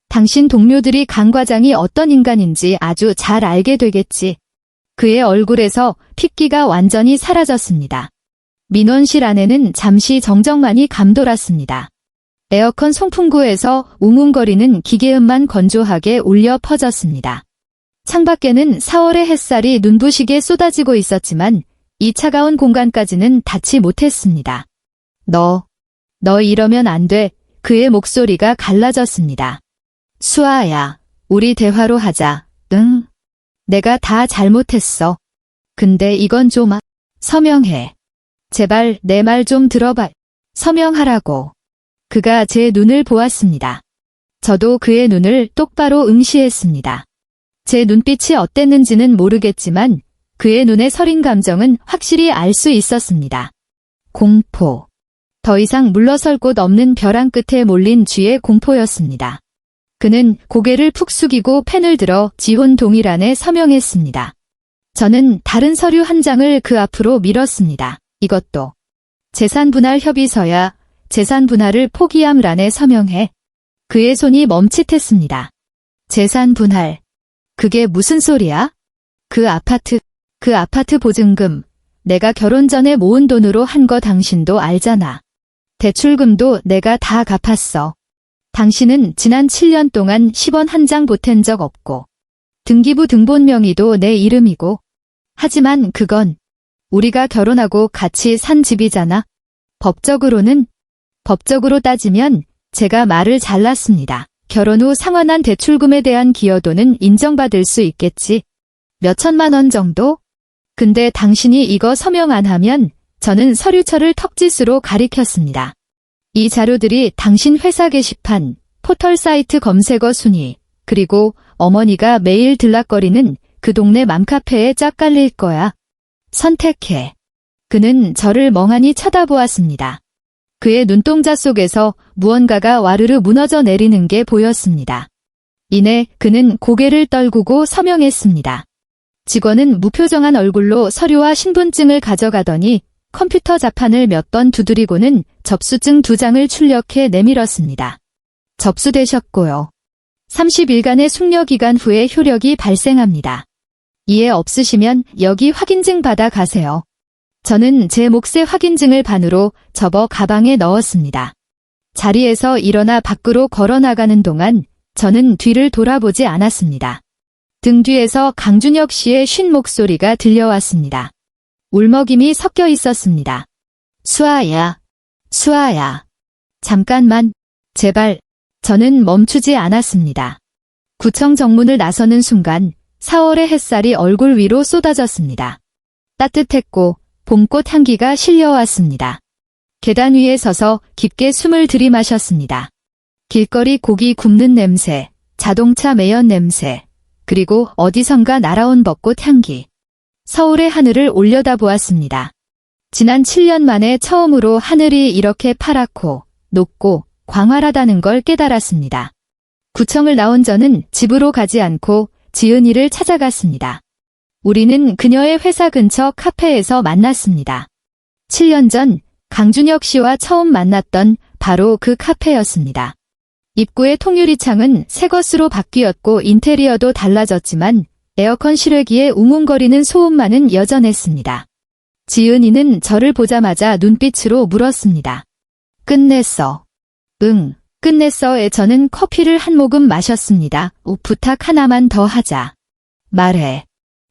당신 동료들이 강 과장이 어떤 인간인지 아주 잘 알게 되겠지. 그의 얼굴에서 핏기가 완전히 사라졌습니다. 민원실 안에는 잠시 정적만이 감돌았습니다. 에어컨 송풍구에서 웅웅거리는 기계음만 건조하게 울려 퍼졌습니다. 창밖에는 4월의 햇살이 눈부시게 쏟아지고 있었지만 이 차가운 공간까지는 닿지 못했습니다. 너 이러면 안 돼. 그의 목소리가 갈라졌습니다. 수아야, 우리 대화로 하자. 응? 내가 다 잘못했어. 근데 이건 좀 서명해. 제발 내 말 좀 들어봐. 서명하라고. 그가 제 눈을 보았습니다. 저도 그의 눈을 똑바로 응시했습니다. 제 눈빛이 어땠는지는 모르겠지만 그의 눈에 서린 감정은 확실히 알 수 있었습니다. 공포. 더 이상 물러설 곳 없는 벼랑 끝에 몰린 쥐의 공포였습니다. 그는 고개를 푹 숙이고 펜을 들어 지혼 동의란에 서명했습니다. 저는 다른 서류 한 장을 그 앞으로 밀었습니다. 이것도 재산 분할 협의서야. 재산 분할을 포기함란에 서명해. 그의 손이 멈칫했습니다. 재산 분할. 그게 무슨 소리야? 그 아파트 보증금. 내가 결혼 전에 모은 돈으로 한 거 당신도 알잖아. 대출금도 내가 다 갚았어. 당신은 지난 7년 동안 10원 한 장 보탠 적 없고 등기부 등본 명의도 내 이름이고 하지만 그건 우리가 결혼하고 같이 산 집이잖아. 법적으로 따지면 제가 말을 잘랐습니다. 결혼 후 상환한 대출금에 대한 기여도는 인정받을 수 있겠지. 몇 천만 원 정도? 근데 당신이 이거 서명 안 하면 저는 서류철을 턱짓으로 가리켰습니다. 이 자료들이 당신 회사 게시판, 포털 사이트 검색어 순위, 그리고 어머니가 매일 들락거리는 그 동네 맘카페에 쫙 깔릴 거야. 선택해. 그는 저를 멍하니 쳐다보았습니다. 그의 눈동자 속에서 무언가가 와르르 무너져 내리는 게 보였습니다. 이내 그는 고개를 떨구고 서명했습니다. 직원은 무표정한 얼굴로 서류와 신분증을 가져가더니 컴퓨터 자판을 몇 번 두드리고는 접수증 2장을 출력해 내밀었습니다. 접수되셨고요. 30일간의 숙려기간 후에 효력이 발생합니다. 이해 없으시면 여기 확인증 받아 가세요. 저는 제 몫의 확인증을 반으로 접어 가방에 넣었습니다. 자리에서 일어나 밖으로 걸어 나가는 동안 저는 뒤를 돌아보지 않았습니다. 등 뒤에서 강준혁 씨의 쉰 목소리가 들려왔습니다. 울먹임이 섞여 있었습니다. 수아야, 수아야. 잠깐만, 제발. 저는 멈추지 않았습니다. 구청 정문을 나서는 순간 4월의 햇살이 얼굴 위로 쏟아졌습니다. 따뜻했고 봄꽃 향기가 실려왔습니다. 계단 위에 서서 깊게 숨을 들이마셨습니다. 길거리 고기 굽는 냄새, 자동차 매연 냄새, 그리고 어디선가 날아온 벚꽃 향기. 서울의 하늘을 올려다보았습니다. 지난 7년 만에 처음으로 하늘이 이렇게 파랗고 높고 광활하다는 걸 깨달았습니다. 구청을 나온 저는 집으로 가지 않고 지은이를 찾아갔습니다. 우리는 그녀의 회사 근처 카페에서 만났습니다. 7년 전 강준혁 씨와 처음 만났던 바로 그 카페였습니다. 입구의 통유리 창은 새 것으로 바뀌었고 인테리어도 달라졌지만 에어컨 실외기에 웅웅거리는 소음만은 여전했습니다. 지은이는 저를 보자마자 눈빛으로 물었습니다. 끝냈어. 응, 끝냈어에 저는 커피를 한 모금 마셨습니다. 부탁 하나만 더 하자. 말해.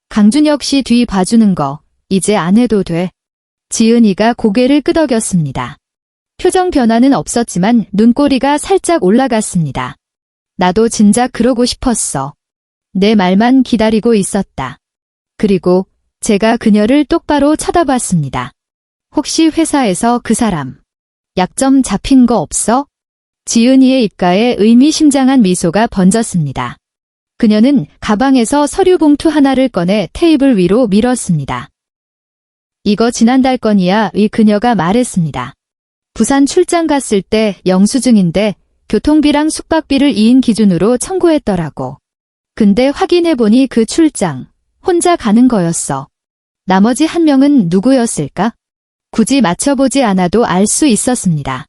강준혁 씨 뒤 봐주는 거 이제 안 해도 돼. 지은이가 고개를 끄덕였습니다. 표정 변화는 없었지만 눈꼬리가 살짝 올라갔습니다. 나도 진작 그러고 싶었어. 내 말만 기다리고 있었다. 그리고 제가 그녀를 똑바로 쳐다봤습니다. 혹시 회사에서 그 사람 약점 잡힌 거 없어? 지은이의 입가에 의미심장한 미소가 번졌습니다. 그녀는 가방에서 서류 봉투 하나를 꺼내 테이블 위로 밀었습니다. 이거 지난달 건이야. 이 그녀가 말했습니다. 부산 출장 갔을 때 영수증인데 교통비랑 숙박비를 2인 기준으로 청구했더라고. 근데 확인해보니 그 출장 혼자 가는 거였어. 나머지 한 명은 누구였을까? 굳이 맞춰보지 않아도 알 수 있었습니다.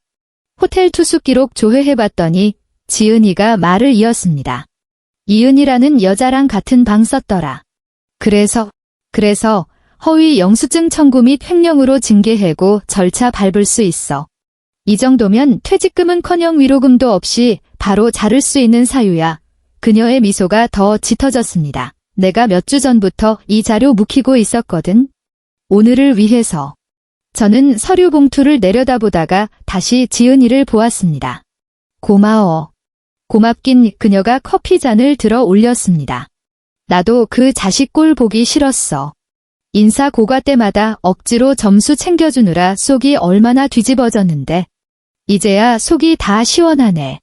호텔 투숙 기록 조회해봤더니 지은이가 말을 이었습니다. 이은이라는 여자랑 같은 방 썼더라. 그래서 허위 영수증 청구 및 횡령으로 징계해고 절차 밟을 수 있어. 이 정도면 퇴직금은커녕 위로금도 없이 바로 자를 수 있는 사유야. 그녀의 미소가 더 짙어졌습니다. 내가 몇 주 전부터 이 자료 묵히고 있었거든. 오늘을 위해서. 저는 서류 봉투를 내려다보다가 다시 지은이를 보았습니다. 고마워. 고맙긴 그녀가 커피 잔을 들어 올렸습니다. 나도 그 자식 꼴 보기 싫었어. 인사 고과 때마다 억지로 점수 챙겨주느라 속이 얼마나 뒤집어졌는데. 이제야 속이 다 시원하네.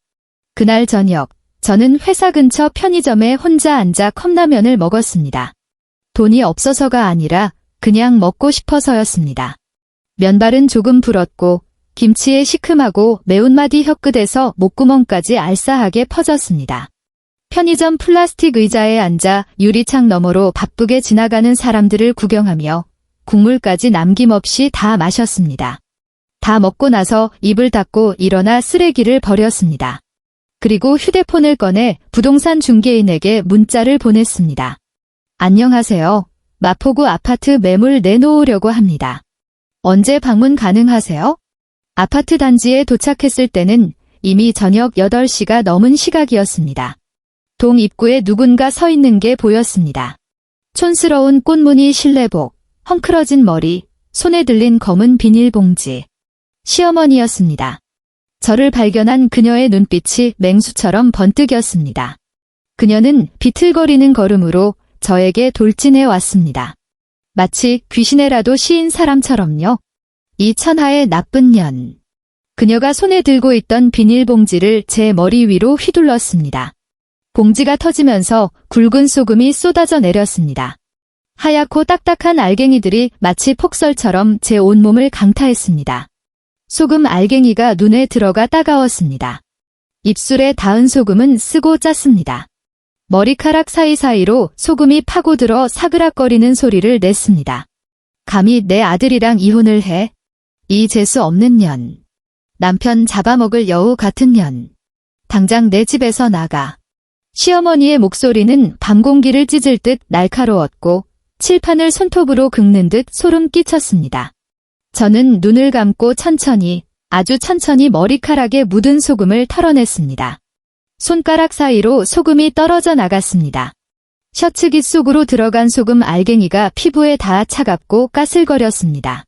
그날 저녁, 저는 회사 근처 편의점에 혼자 앉아 컵라면을 먹었습니다. 돈이 없어서가 아니라 그냥 먹고 싶어서였습니다. 면발은 조금 불었고 김치에 시큼하고 매운맛이 혀끝에서 목구멍까지 알싸하게 퍼졌습니다. 편의점 플라스틱 의자에 앉아 유리창 너머로 바쁘게 지나가는 사람들을 구경하며 국물까지 남김없이 다 마셨습니다. 다 먹고 나서 입을 닫고 일어나 쓰레기를 버렸습니다. 그리고 휴대폰을 꺼내 부동산 중개인에게 문자를 보냈습니다. 안녕하세요. 마포구 아파트 매물 내놓으려고 합니다. 언제 방문 가능하세요? 아파트 단지에 도착했을 때는 이미 저녁 8시가 넘은 시각이었습니다. 동 입구에 누군가 서 있는 게 보였습니다. 촌스러운 꽃무늬 실내복, 헝클어진 머리, 손에 들린 검은 비닐봉지. 시어머니였습니다. 저를 발견한 그녀의 눈빛이 맹수처럼 번뜩였습니다. 그녀는 비틀거리는 걸음으로 저에게 돌진해 왔습니다. 마치 귀신에라도 시인 사람처럼요. 이 천하의 나쁜 년. 그녀가 손에 들고 있던 비닐봉지를 제 머리 위로 휘둘렀습니다. 봉지가 터지면서 굵은 소금이 쏟아져 내렸습니다. 하얗고 딱딱한 알갱이들이 마치 폭설처럼 제 온몸을 강타했습니다. 소금 알갱이가 눈에 들어가 따가웠습니다. 입술에 닿은 소금은 쓰고 짰습니다. 머리카락 사이사이로 소금이 파고들어 사그락거리는 소리를 냈습니다. 감히 내 아들이랑 이혼을 해? 이 재수 없는 년. 남편 잡아먹을 여우 같은 년. 당장 내 집에서 나가. 시어머니의 목소리는 밤 공기를 찢을 듯 날카로웠고 칠판을 손톱으로 긁는 듯 소름 끼쳤습니다. 저는 눈을 감고 천천히, 아주 천천히 머리카락에 묻은 소금을 털어냈습니다. 손가락 사이로 소금이 떨어져 나갔습니다. 셔츠깃 속으로 들어간 소금 알갱이가 피부에 닿아 차갑고 까슬거렸습니다.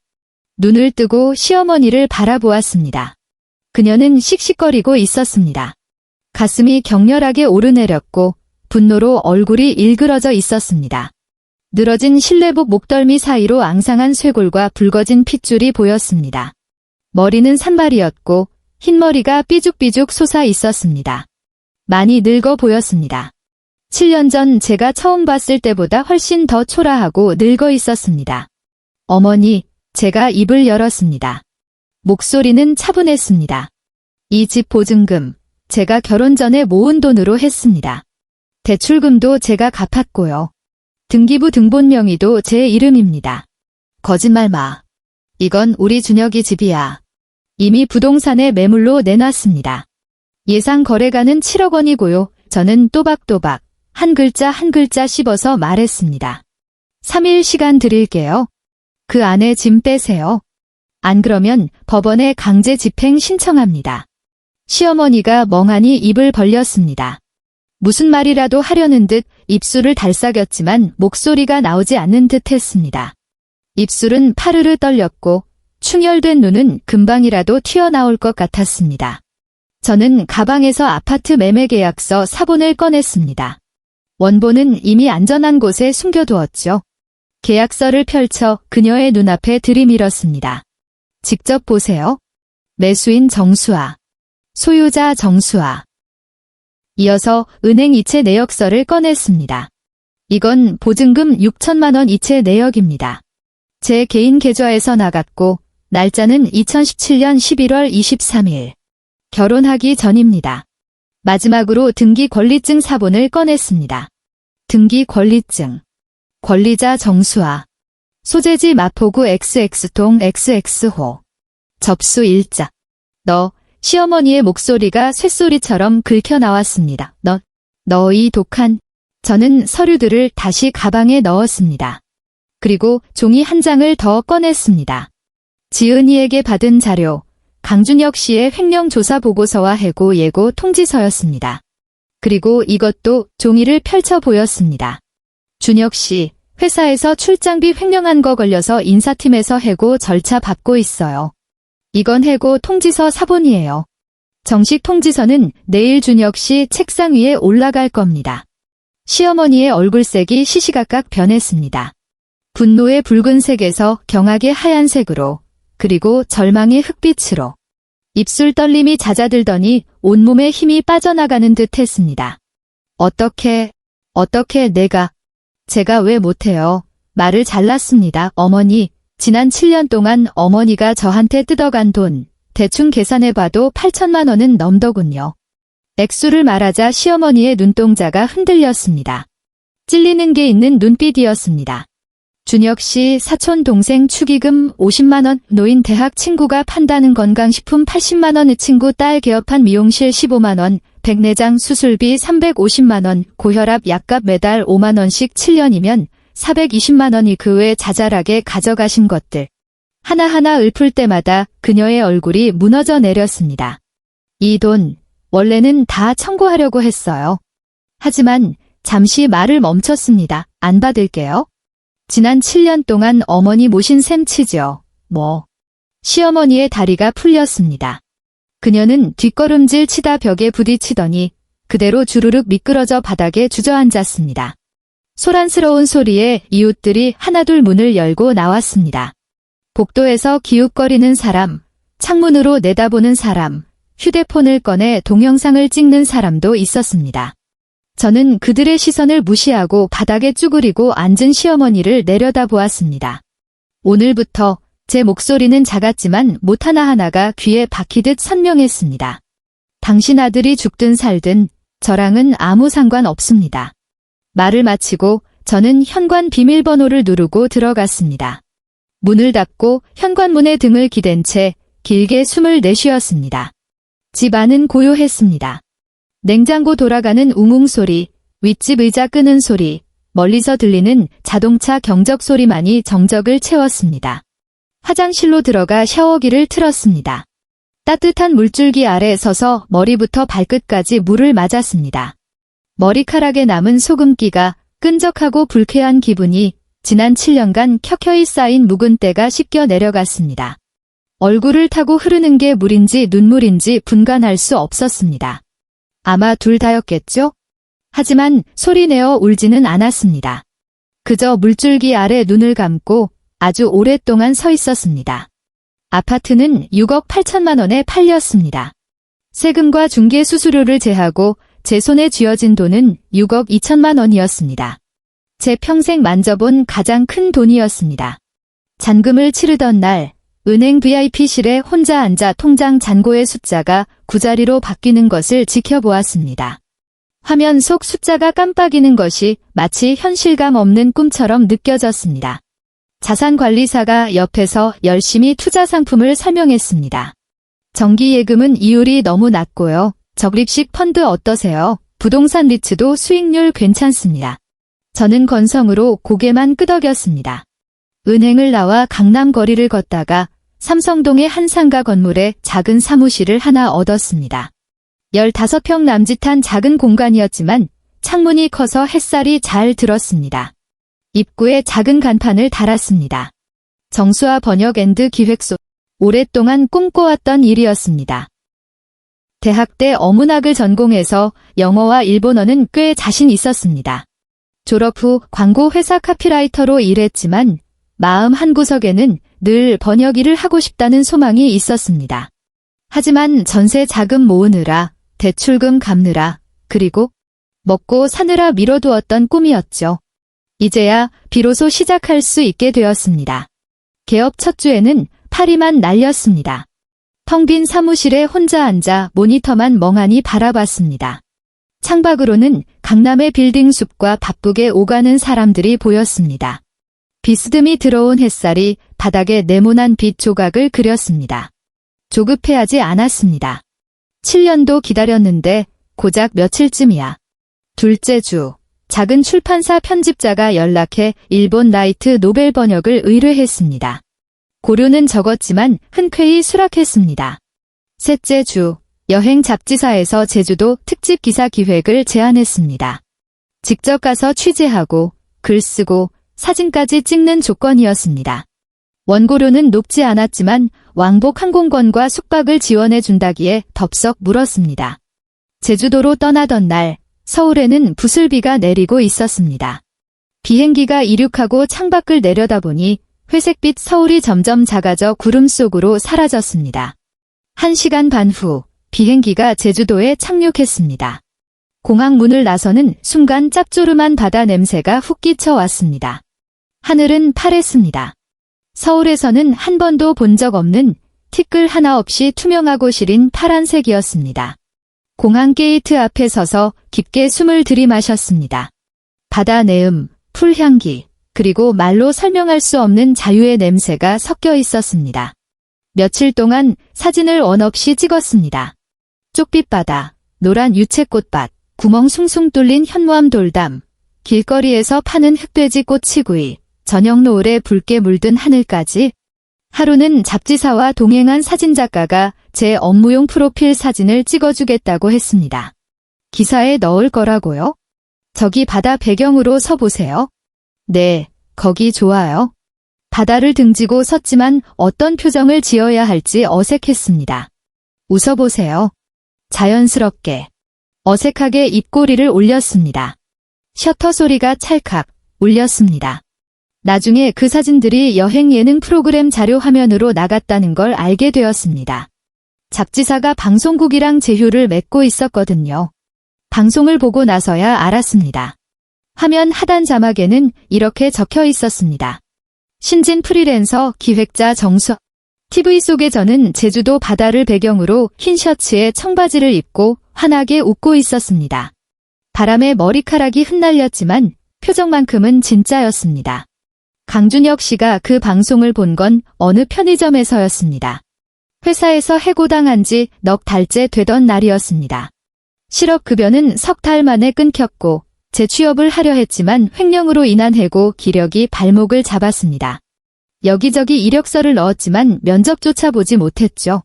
눈을 뜨고 시어머니를 바라보았습니다. 그녀는 씩씩거리고 있었습니다. 가슴이 격렬하게 오르내렸고 분노로 얼굴이 일그러져 있었습니다. 늘어진 실내복 목덜미 사이로 앙상한 쇄골과 붉어진 핏줄이 보였습니다. 머리는 산발이었고 흰머리가 삐죽삐죽 솟아 있었습니다. 많이 늙어 보였습니다. 7년 전 제가 처음 봤을 때보다 훨씬 더 초라하고 늙어 있었습니다. 어머니, 제가 입을 열었습니다. 목소리는 차분했습니다. 이 집 보증금, 제가 결혼 전에 모은 돈으로 했습니다. 대출금도 제가 갚았고요. 등기부 등본 명의도 제 이름입니다. 거짓말 마. 이건 우리 준혁이 집이야. 이미 부동산에 매물로 내놨습니다. 예상 거래가는 7억 원이고요. 저는 또박또박 한 글자 한 글자 씹어서 말했습니다. 3일 시간 드릴게요. 그 안에 짐 빼세요. 안 그러면 법원에 강제 집행 신청합니다. 시어머니가 멍하니 입을 벌렸습니다. 무슨 말이라도 하려는 듯 입술을 달싹였지만 목소리가 나오지 않는 듯 했습니다. 입술은 파르르 떨렸고 충혈된 눈은 금방이라도 튀어나올 것 같았습니다. 저는 가방에서 아파트 매매 계약서 사본을 꺼냈습니다. 원본은 이미 안전한 곳에 숨겨두었죠. 계약서를 펼쳐 그녀의 눈앞에 들이밀었습니다. 직접 보세요. 매수인 정수아. 소유자 정수아. 이어서 은행 이체 내역서를 꺼냈습니다. 이건 보증금 6천만 원 이체 내역입니다. 제 개인 계좌에서 나갔고 날짜는 2017년 11월 23일. 결혼하기 전입니다. 마지막으로 등기 권리증 사본을 꺼냈습니다. 등기 권리증. 권리자 정수아. 소재지 마포구 XX동 XX호. 접수 일자. 너, 시어머니의 목소리가 쇳소리처럼 긁혀 나왔습니다. 너 이 독한. 저는 서류들을 다시 가방에 넣었습니다. 그리고 종이 한 장을 더 꺼냈습니다. 지은이에게 받은 자료, 강준혁 씨의 횡령조사 보고서와 해고 예고 통지서였습니다. 그리고 이것도 종이를 펼쳐 보였습니다. 준혁 씨, 회사에서 출장비 횡령한 거 걸려서 인사팀에서 해고 절차 밟고 있어요. 이건 해고 통지서 사본이에요. 정식 통지서는 내일 준혁 씨 책상 위에 올라갈 겁니다. 시어머니의 얼굴색이 시시각각 변했습니다. 분노의 붉은색에서 경악의 하얀색으로, 그리고 절망의 흑빛으로. 입술 떨림이 잦아들더니 온몸에 힘이 빠져나가는 듯 했습니다. 어떻게 제가 왜 못해요? 말을 잘랐습니다. 어머니, 지난 7년 동안 어머니가 저한테 뜯어간 돈, 대충 계산해봐도 8천만 원은 넘더군요. 액수를 말하자 시어머니의 눈동자가 흔들렸습니다. 찔리는 게 있는 눈빛이었습니다. 준혁 씨 사촌 동생 축의금 50만 원, 노인 대학 친구가 판다는 건강식품 80만 원, 친구 딸 개업한 미용실 15만 원, 백내장 수술비 350만 원, 고혈압 약값 매달 5만 원씩 7년이면 420만 원이 그 외 자잘하게 가져가신 것들. 하나하나 읊을 때마다 그녀의 얼굴이 무너져 내렸습니다. 이 돈, 원래는 다 청구하려고 했어요. 하지만 잠시 말을 멈췄습니다. 안 받을게요. 지난 7년 동안 어머니 모신 셈 치죠. 시어머니의 다리가 풀렸습니다. 그녀는 뒷걸음질 치다 벽에 부딪히더니 그대로 주르륵 미끄러져 바닥에 주저앉았습니다. 소란스러운 소리에 이웃들이 하나둘 문을 열고 나왔습니다. 복도에서 기웃거리는 사람, 창문으로 내다보는 사람, 휴대폰을 꺼내 동영상을 찍는 사람도 있었습니다. 저는 그들의 시선을 무시하고 바닥에 쭈그리고 앉은 시어머니를 내려다보았습니다. 오늘부터 제 목소리는 작았지만 못 하나하나가 귀에 박히듯 선명했습니다. 당신 아들이 죽든 살든 저랑은 아무 상관 없습니다. 말을 마치고 저는 현관 비밀번호를 누르고 들어갔습니다. 문을 닫고 현관문에 등을 기댄 채 길게 숨을 내쉬었습니다. 집 안은 고요했습니다. 냉장고 돌아가는 웅웅 소리, 윗집 의자 끄는 소리, 멀리서 들리는 자동차 경적 소리만이 정적을 채웠습니다. 화장실로 들어가 샤워기를 틀었습니다. 따뜻한 물줄기 아래 서서 머리부터 발끝까지 물을 맞았습니다. 머리카락에 남은 소금기가 끈적하고 불쾌한 기분이 지난 7년간 켜켜이 쌓인 묵은 때가 씻겨 내려갔습니다. 얼굴을 타고 흐르는 게 물인지 눈물인지 분간할 수 없었습니다. 아마 둘 다였겠죠? 하지만 소리내어 울지는 않았습니다. 그저 물줄기 아래 눈을 감고 아주 오랫동안 서 있었습니다. 아파트는 6억 8천만 원에 팔렸습니다. 세금과 중개 수수료를 제하고 제 손에 쥐어진 돈은 6억 2천만 원이었습니다. 제 평생 만져본 가장 큰 돈이었습니다. 잔금을 치르던 날 은행 VIP실에 혼자 앉아 통장 잔고의 숫자가 9자리로 바뀌는 것을 지켜보았습니다. 화면 속 숫자가 깜빡이는 것이 마치 현실감 없는 꿈처럼 느껴졌습니다. 자산관리사가 옆에서 열심히 투자 상품을 설명했습니다. 정기예금은 이율이 너무 낮고요. 적립식 펀드 어떠세요? 부동산 리츠도 수익률 괜찮습니다. 저는 건성으로 고개만 끄덕였습니다. 은행을 나와 강남 거리를 걷다가 삼성동의 한 상가 건물에 작은 사무실을 하나 얻었습니다. 15평 남짓한 작은 공간이었지만 창문이 커서 햇살이 잘 들었습니다. 입구에 작은 간판을 달았습니다. 정수화 번역 앤드 기획소. 오랫동안 꿈꿔왔던 일이었습니다. 대학 때 어문학을 전공해서 영어와 일본어는 꽤 자신 있었습니다. 졸업 후 광고 회사 카피라이터로 일했지만 마음 한구석에는 늘 번역 일을 하고 싶다는 소망이 있었습니다. 하지만 전세 자금 모으느라, 대출금 갚느라, 그리고 먹고 사느라 미뤄두었던 꿈이었죠. 이제야 비로소 시작할 수 있게 되었습니다. 개업 첫 주에는 파리만 날렸습니다. 텅 빈 사무실에 혼자 앉아 모니터만 멍하니 바라봤습니다. 창밖으로는 강남의 빌딩 숲과 바쁘게 오가는 사람들이 보였습니다. 비스듬히 들어온 햇살이 바닥에 네모난 빛 조각을 그렸습니다. 조급해하지 않았습니다. 7년도 기다렸는데 고작 며칠쯤이야. 둘째 주, 작은 출판사 편집자가 연락해 일본 라이트 노벨 번역을 의뢰했습니다. 고료는 적었지만 흔쾌히 수락했습니다. 셋째 주, 여행 잡지사에서 제주도 특집 기사 기획을 제안했습니다. 직접 가서 취재하고 글 쓰고 사진까지 찍는 조건이었습니다. 원고료는 높지 않았지만 왕복 항공권과 숙박을 지원해 준다기에 덥석 물었습니다. 제주도로 떠나던 날 서울에는 부슬비가 내리고 있었습니다. 비행기가 이륙하고 창밖을 내려다보니 회색빛 서울이 점점 작아져 구름 속으로 사라졌습니다. 1시간 반 후 비행기가 제주도에 착륙했습니다. 공항 문을 나서는 순간 짭조름한 바다 냄새가 훅 끼쳐왔습니다. 하늘은 파랬습니다. 서울에서는 한 번도 본 적 없는 티끌 하나 없이 투명하고 시린 파란색이었습니다. 공항 게이트 앞에 서서 깊게 숨을 들이마셨습니다. 바다 내음, 풀향기, 그리고 말로 설명할 수 없는 자유의 냄새가 섞여 있었습니다. 며칠 동안 사진을 원 없이 찍었습니다. 쪽빛 바다, 노란 유채꽃밭, 구멍 숭숭 뚫린 현무암 돌담, 길거리에서 파는 흑돼지 꼬치구이, 저녁 노을에 붉게 물든 하늘까지. 하루는 잡지사와 동행한 사진작가가 제 업무용 프로필 사진을 찍어주겠다고 했습니다. 기사에 넣을 거라고요? 저기 바다 배경으로 서보세요. 네, 거기 좋아요. 바다를 등지고 섰지만 어떤 표정을 지어야 할지 어색했습니다. 웃어보세요. 자연스럽게. 어색하게 입꼬리를 올렸습니다. 셔터 소리가 찰칵 울렸습니다. 나중에 그 사진들이 여행 예능 프로그램 자료 화면으로 나갔다는 걸 알게 되었습니다. 잡지사가 방송국이랑 제휴를 맺고 있었거든요. 방송을 보고 나서야 알았습니다. 화면 하단 자막에는 이렇게 적혀 있었습니다. 신진 프리랜서 기획자 정수. TV 속에 저는 제주도 바다를 배경으로 흰 셔츠에 청바지를 입고 환하게 웃고 있었습니다. 바람에 머리카락이 흩날렸지만 표정만큼은 진짜였습니다. 강준혁 씨가 그 방송을 본 건 어느 편의점에서였습니다. 회사에서 해고당한 지 넉 달째 되던 날이었습니다. 실업급여는 석 달 만에 끊겼고 재취업을 하려 했지만 횡령으로 인한 해고 기력이 발목을 잡았습니다. 여기저기 이력서를 넣었지만 면접조차 보지 못했죠.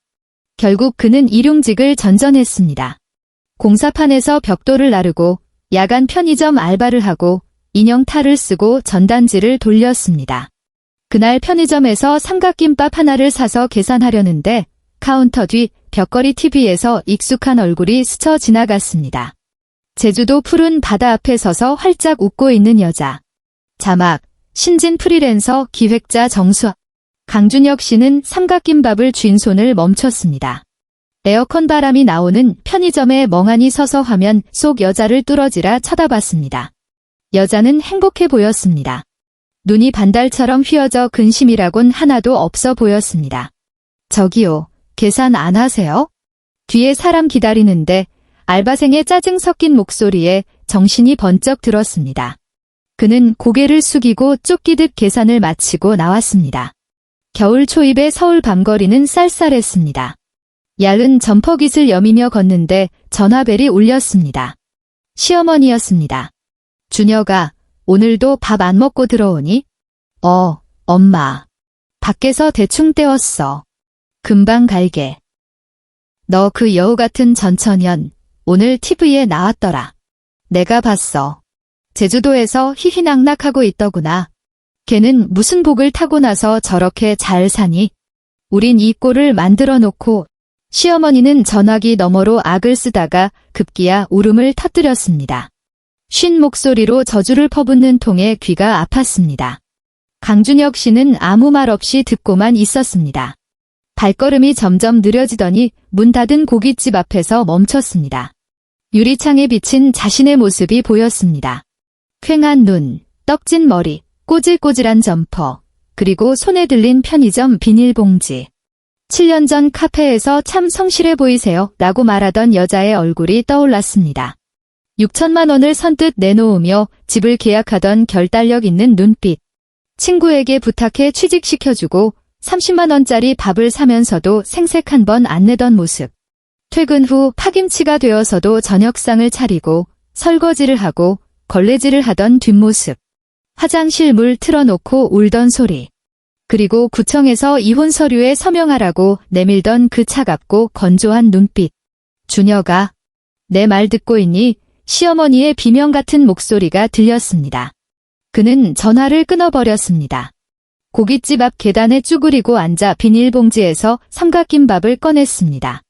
결국 그는 일용직을 전전했습니다. 공사판에서 벽돌을 나르고 야간 편의점 알바를 하고 인형 탈을 쓰고 전단지를 돌렸습니다. 그날 편의점에서 삼각김밥 하나를 사서 계산하려는데 카운터 뒤 벽걸이 TV에서 익숙한 얼굴이 스쳐 지나갔습니다. 제주도 푸른 바다 앞에 서서 활짝 웃고 있는 여자. 자막, 신진 프리랜서 기획자 정수. 강준혁 씨는 삼각김밥을 쥔 손을 멈췄습니다. 에어컨 바람이 나오는 편의점에 멍하니 서서 화면 속 여자를 뚫어지라 쳐다봤습니다. 여자는 행복해 보였습니다. 눈이 반달처럼 휘어져 근심이라곤 하나도 없어 보였습니다. 저기요, 계산 안 하세요? 뒤에 사람 기다리는데 알바생의 짜증 섞인 목소리에 정신이 번쩍 들었습니다. 그는 고개를 숙이고 쫓기듯 계산을 마치고 나왔습니다. 겨울 초입의 서울 밤거리는 쌀쌀했습니다. 얇은 점퍼깃을 여미며 걷는데 전화벨이 울렸습니다. 시어머니였습니다. 준혁아, 오늘도 밥 안 먹고 들어오니? 엄마. 밖에서 대충 때웠어. 금방 갈게. 너 그 여우 같은 전처년 오늘 TV에 나왔더라. 내가 봤어. 제주도에서 희희낙낙하고 있더구나. 걔는 무슨 복을 타고 나서 저렇게 잘 사니? 우린 이 꼴을 만들어 놓고. 시어머니는 전화기 너머로 악을 쓰다가 급기야 울음을 터뜨렸습니다. 쉰 목소리로 저주를 퍼붓는 통에 귀가 아팠습니다. 강준혁 씨는 아무 말 없이 듣고만 있었습니다. 발걸음이 점점 느려지더니 문 닫은 고깃집 앞에서 멈췄습니다. 유리창에 비친 자신의 모습이 보였습니다. 퀭한 눈, 떡진 머리, 꼬질꼬질한 점퍼, 그리고 손에 들린 편의점 비닐봉지. 7년 전 카페에서 참 성실해 보이세요 라고 말하던 여자의 얼굴이 떠올랐습니다. 6천만 원을 선뜻 내놓으며 집을 계약하던 결단력 있는 눈빛. 친구에게 부탁해 취직시켜주고 30만 원짜리 밥을 사면서도 생색 한 번 안 내던 모습. 퇴근 후 파김치가 되어서도 저녁상을 차리고 설거지를 하고 걸레질을 하던 뒷모습. 화장실 물 틀어놓고 울던 소리. 그리고 구청에서 이혼 서류에 서명하라고 내밀던 그 차갑고 건조한 눈빛. 준혁아, 내 말 듣고 있니? 시어머니의 비명 같은 목소리가 들렸습니다. 그는 전화를 끊어버렸습니다. 고깃집 앞 계단에 쭈그리고 앉아 비닐봉지에서 삼각김밥을 꺼냈습니다.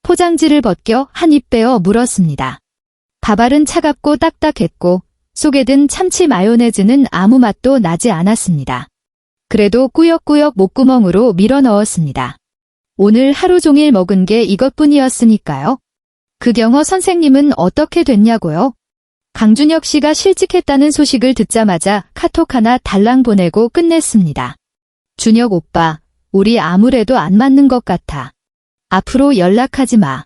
포장지를 벗겨 한 입 빼어 물었습니다. 밥알은 차갑고 딱딱했고 속에 든 참치 마요네즈는 아무 맛도 나지 않았습니다. 그래도 꾸역꾸역 목구멍으로 밀어 넣었습니다. 오늘 하루 종일 먹은 게 이것뿐이었으니까요. 그 경호 선생님은 어떻게 됐냐고요? 강준혁 씨가 실직했다는 소식을 듣자마자 카톡 하나 달랑 보내고 끝냈습니다. 준혁 오빠, 우리 아무래도 안 맞는 것 같아. 앞으로 연락하지 마.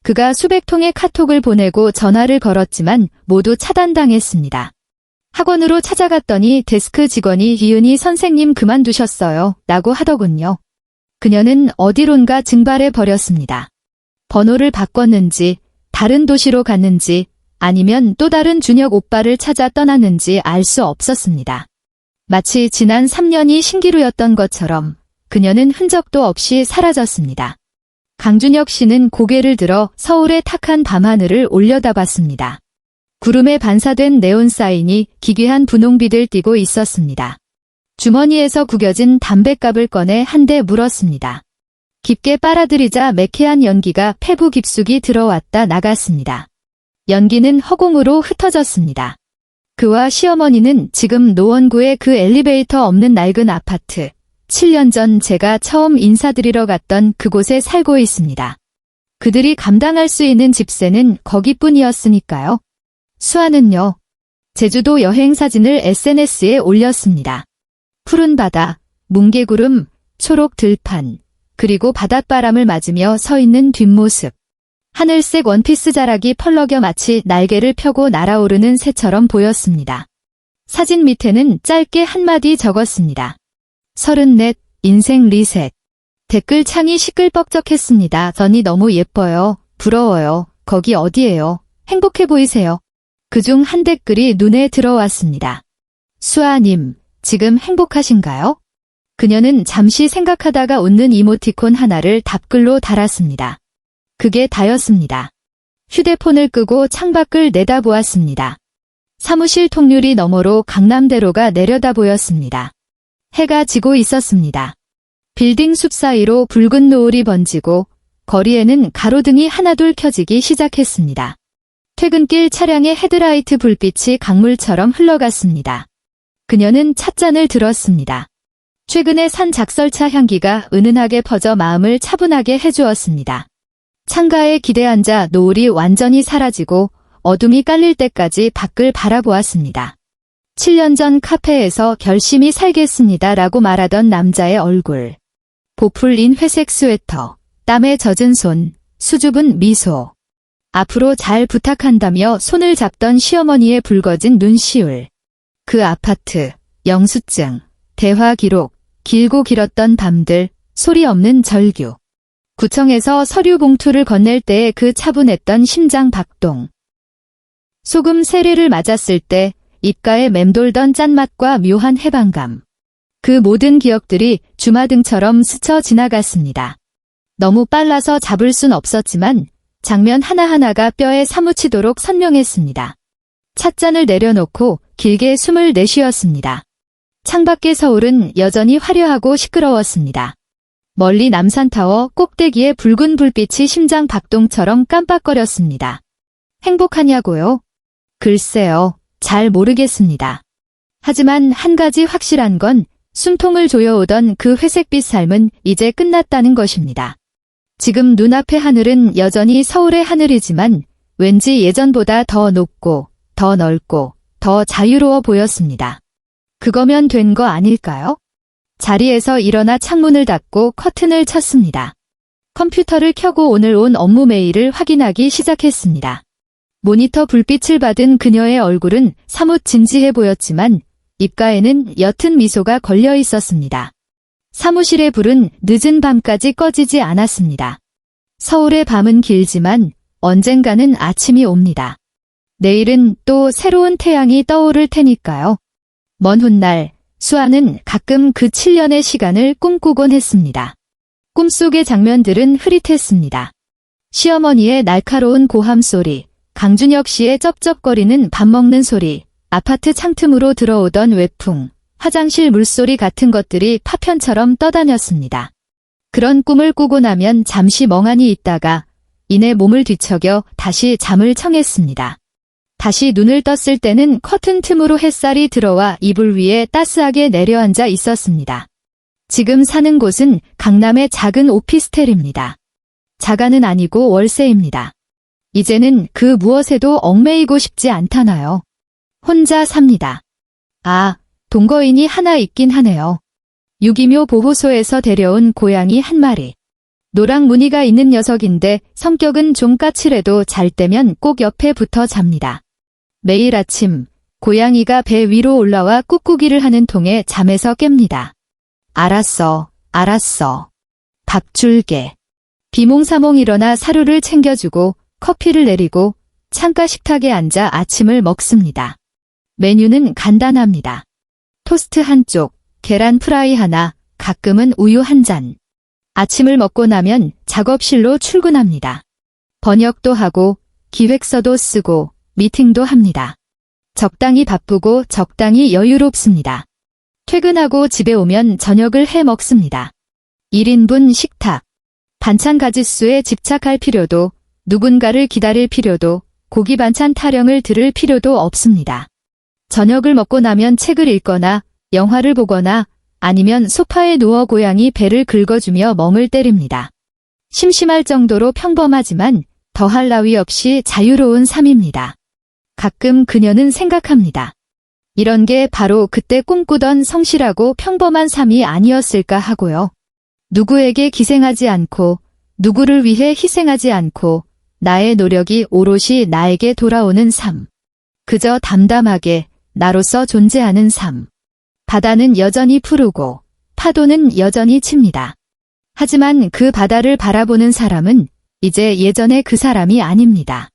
그가 수백 통의 카톡을 보내고 전화를 걸었지만 모두 차단당했습니다. 학원으로 찾아갔더니 데스크 직원이 이은희 선생님 그만두셨어요 라고 하더군요. 그녀는 어디론가 증발해 버렸습니다. 번호를 바꿨는지 다른 도시로 갔는지 아니면 또 다른 준혁 오빠를 찾아 떠났는지 알 수 없었습니다. 마치 지난 3년이 신기루였던 것처럼 그녀는 흔적도 없이 사라졌습니다. 강준혁 씨는 고개를 들어 서울의 탁한 밤하늘을 올려다봤습니다. 구름에 반사된 네온사인이 기괴한 분홍빛을 띠고 있었습니다. 주머니에서 구겨진 담뱃갑을 꺼내 한 대 물었습니다. 깊게 빨아들이자 매캐한 연기가 폐부 깊숙이 들어왔다 나갔습니다. 연기는 허공으로 흩어졌습니다. 그와 시어머니는 지금 노원구의 그 엘리베이터 없는 낡은 아파트, 7년 전 제가 처음 인사드리러 갔던 그곳에 살고 있습니다. 그들이 감당할 수 있는 집세는 거기뿐이었으니까요. 수아는요. 제주도 여행 사진을 SNS에 올렸습니다. 푸른 바다, 뭉게구름, 초록 들판, 그리고 바닷바람을 맞으며 서 있는 뒷모습. 하늘색 원피스 자락이 펄럭여 마치 날개를 펴고 날아오르는 새처럼 보였습니다. 사진 밑에는 짧게 한마디 적었습니다. 34, 인생 리셋. 댓글 창이 시끌벅적했습니다. 전이 너무 예뻐요. 부러워요. 거기 어디예요? 행복해 보이세요. 그중 한 댓글이 눈에 들어왔습니다. 수아님, 지금 행복하신가요? 그녀는 잠시 생각하다가 웃는 이모티콘 하나를 답글로 달았습니다. 그게 다였습니다. 휴대폰을 끄고 창밖을 내다보았습니다. 사무실 통유리 너머로 강남대로가 내려다 보였습니다. 해가 지고 있었습니다. 빌딩 숲 사이로 붉은 노을이 번지고 거리에는 가로등이 하나둘 켜지기 시작했습니다. 퇴근길 차량의 헤드라이트 불빛이 강물처럼 흘러갔습니다. 그녀는 찻잔을 들었습니다. 최근에 산 작설차 향기가 은은하게 퍼져 마음을 차분하게 해주었습니다. 창가에 기대 앉아 노을이 완전히 사라지고 어둠이 깔릴 때까지 밖을 바라보았습니다. 7년 전 카페에서 결심이 살겠습니다 라고 말하던 남자의 얼굴. 보풀린 회색 스웨터, 땀에 젖은 손, 수줍은 미소. 앞으로 잘 부탁한다며 손을 잡던 시어머니의 붉어진 눈시울. 그 아파트, 영수증, 대화 기록, 길고 길었던 밤들, 소리 없는 절규. 구청에서 서류 봉투를 건넬 때의 그 차분했던 심장 박동. 소금 세례를 맞았을 때 입가에 맴돌던 짠맛과 묘한 해방감. 그 모든 기억들이 주마등처럼 스쳐 지나갔습니다. 너무 빨라서 잡을 순 없었지만 장면 하나하나가 뼈에 사무치도록 선명했습니다. 찻잔을 내려놓고 길게 숨을 내쉬었습니다. 창밖의 서울은 여전히 화려하고 시끄러웠습니다. 멀리 남산타워 꼭대기에 붉은 불빛이 심장 박동처럼 깜빡거렸습니다. 행복하냐고요? 글쎄요, 잘 모르겠습니다. 하지만 한 가지 확실한 건 숨통을 조여오던 그 회색빛 삶은 이제 끝났다는 것입니다. 지금 눈앞의 하늘은 여전히 서울의 하늘이지만 왠지 예전보다 더 높고 더 넓고 더 자유로워 보였습니다. 그거면 된 거 아닐까요? 자리에서 일어나 창문을 닫고 커튼을 쳤습니다. 컴퓨터를 켜고 오늘 온 업무 메일을 확인하기 시작했습니다. 모니터 불빛을 받은 그녀의 얼굴은 사뭇 진지해 보였지만 입가에는 옅은 미소가 걸려 있었습니다. 사무실의 불은 늦은 밤까지 꺼지지 않았습니다. 서울의 밤은 길지만 언젠가는 아침이 옵니다. 내일은 또 새로운 태양이 떠오를 테니까요. 먼 훗날 수아는 가끔 그 7년의 시간을 꿈꾸곤 했습니다. 꿈속의 장면들은 흐릿했습니다. 시어머니의 날카로운 고함 소리, 강준혁 씨의 쩝쩝거리는 밥 먹는 소리, 아파트 창틈으로 들어오던 외풍, 화장실 물소리 같은 것들이 파편처럼 떠다녔습니다. 그런 꿈을 꾸고 나면 잠시 멍하니 있다가 이내 몸을 뒤척여 다시 잠을 청했습니다. 다시 눈을 떴을 때는 커튼 틈으로 햇살이 들어와 이불 위에 따스하게 내려앉아 있었습니다. 지금 사는 곳은 강남의 작은 오피스텔입니다. 자가는 아니고 월세입니다. 이제는 그 무엇에도 얽매이고 싶지 않다나요. 혼자 삽니다. 아, 동거인이 하나 있긴 하네요. 유기묘 보호소에서 데려온 고양이 한 마리. 노랑 무늬가 있는 녀석인데 성격은 좀 까칠해도 잘 때면 꼭 옆에 붙어 잡니다. 매일 아침 고양이가 배 위로 올라와 꾹꾹이를 하는 통에 잠에서 깹니다. 알았어, 알았어. 밥 줄게. 비몽사몽 일어나 사료를 챙겨주고 커피를 내리고 창가 식탁에 앉아 아침을 먹습니다. 메뉴는 간단합니다. 토스트 한 쪽, 계란 프라이 하나, 가끔은 우유 한 잔. 아침을 먹고 나면 작업실로 출근합니다. 번역도 하고 기획서도 쓰고 미팅도 합니다. 적당히 바쁘고 적당히 여유롭습니다. 퇴근하고 집에 오면 저녁을 해 먹습니다. 1인분 식탁. 반찬 가짓수에 집착할 필요도 누군가를 기다릴 필요도 고기 반찬 타령을 들을 필요도 없습니다. 저녁을 먹고 나면 책을 읽거나 영화를 보거나 아니면 소파에 누워 고양이 배를 긁어주며 멍을 때립니다. 심심할 정도로 평범하지만 더할 나위 없이 자유로운 삶입니다. 가끔 그녀는 생각합니다. 이런 게 바로 그때 꿈꾸던 성실하고 평범한 삶이 아니었을까 하고요. 누구에게 기생하지 않고 누구를 위해 희생하지 않고 나의 노력이 오롯이 나에게 돌아오는 삶. 그저 담담하게 나로서 존재하는 삶. 바다는 여전히 푸르고 파도는 여전히 칩니다. 하지만 그 바다를 바라보는 사람은 이제 예전의 그 사람이 아닙니다.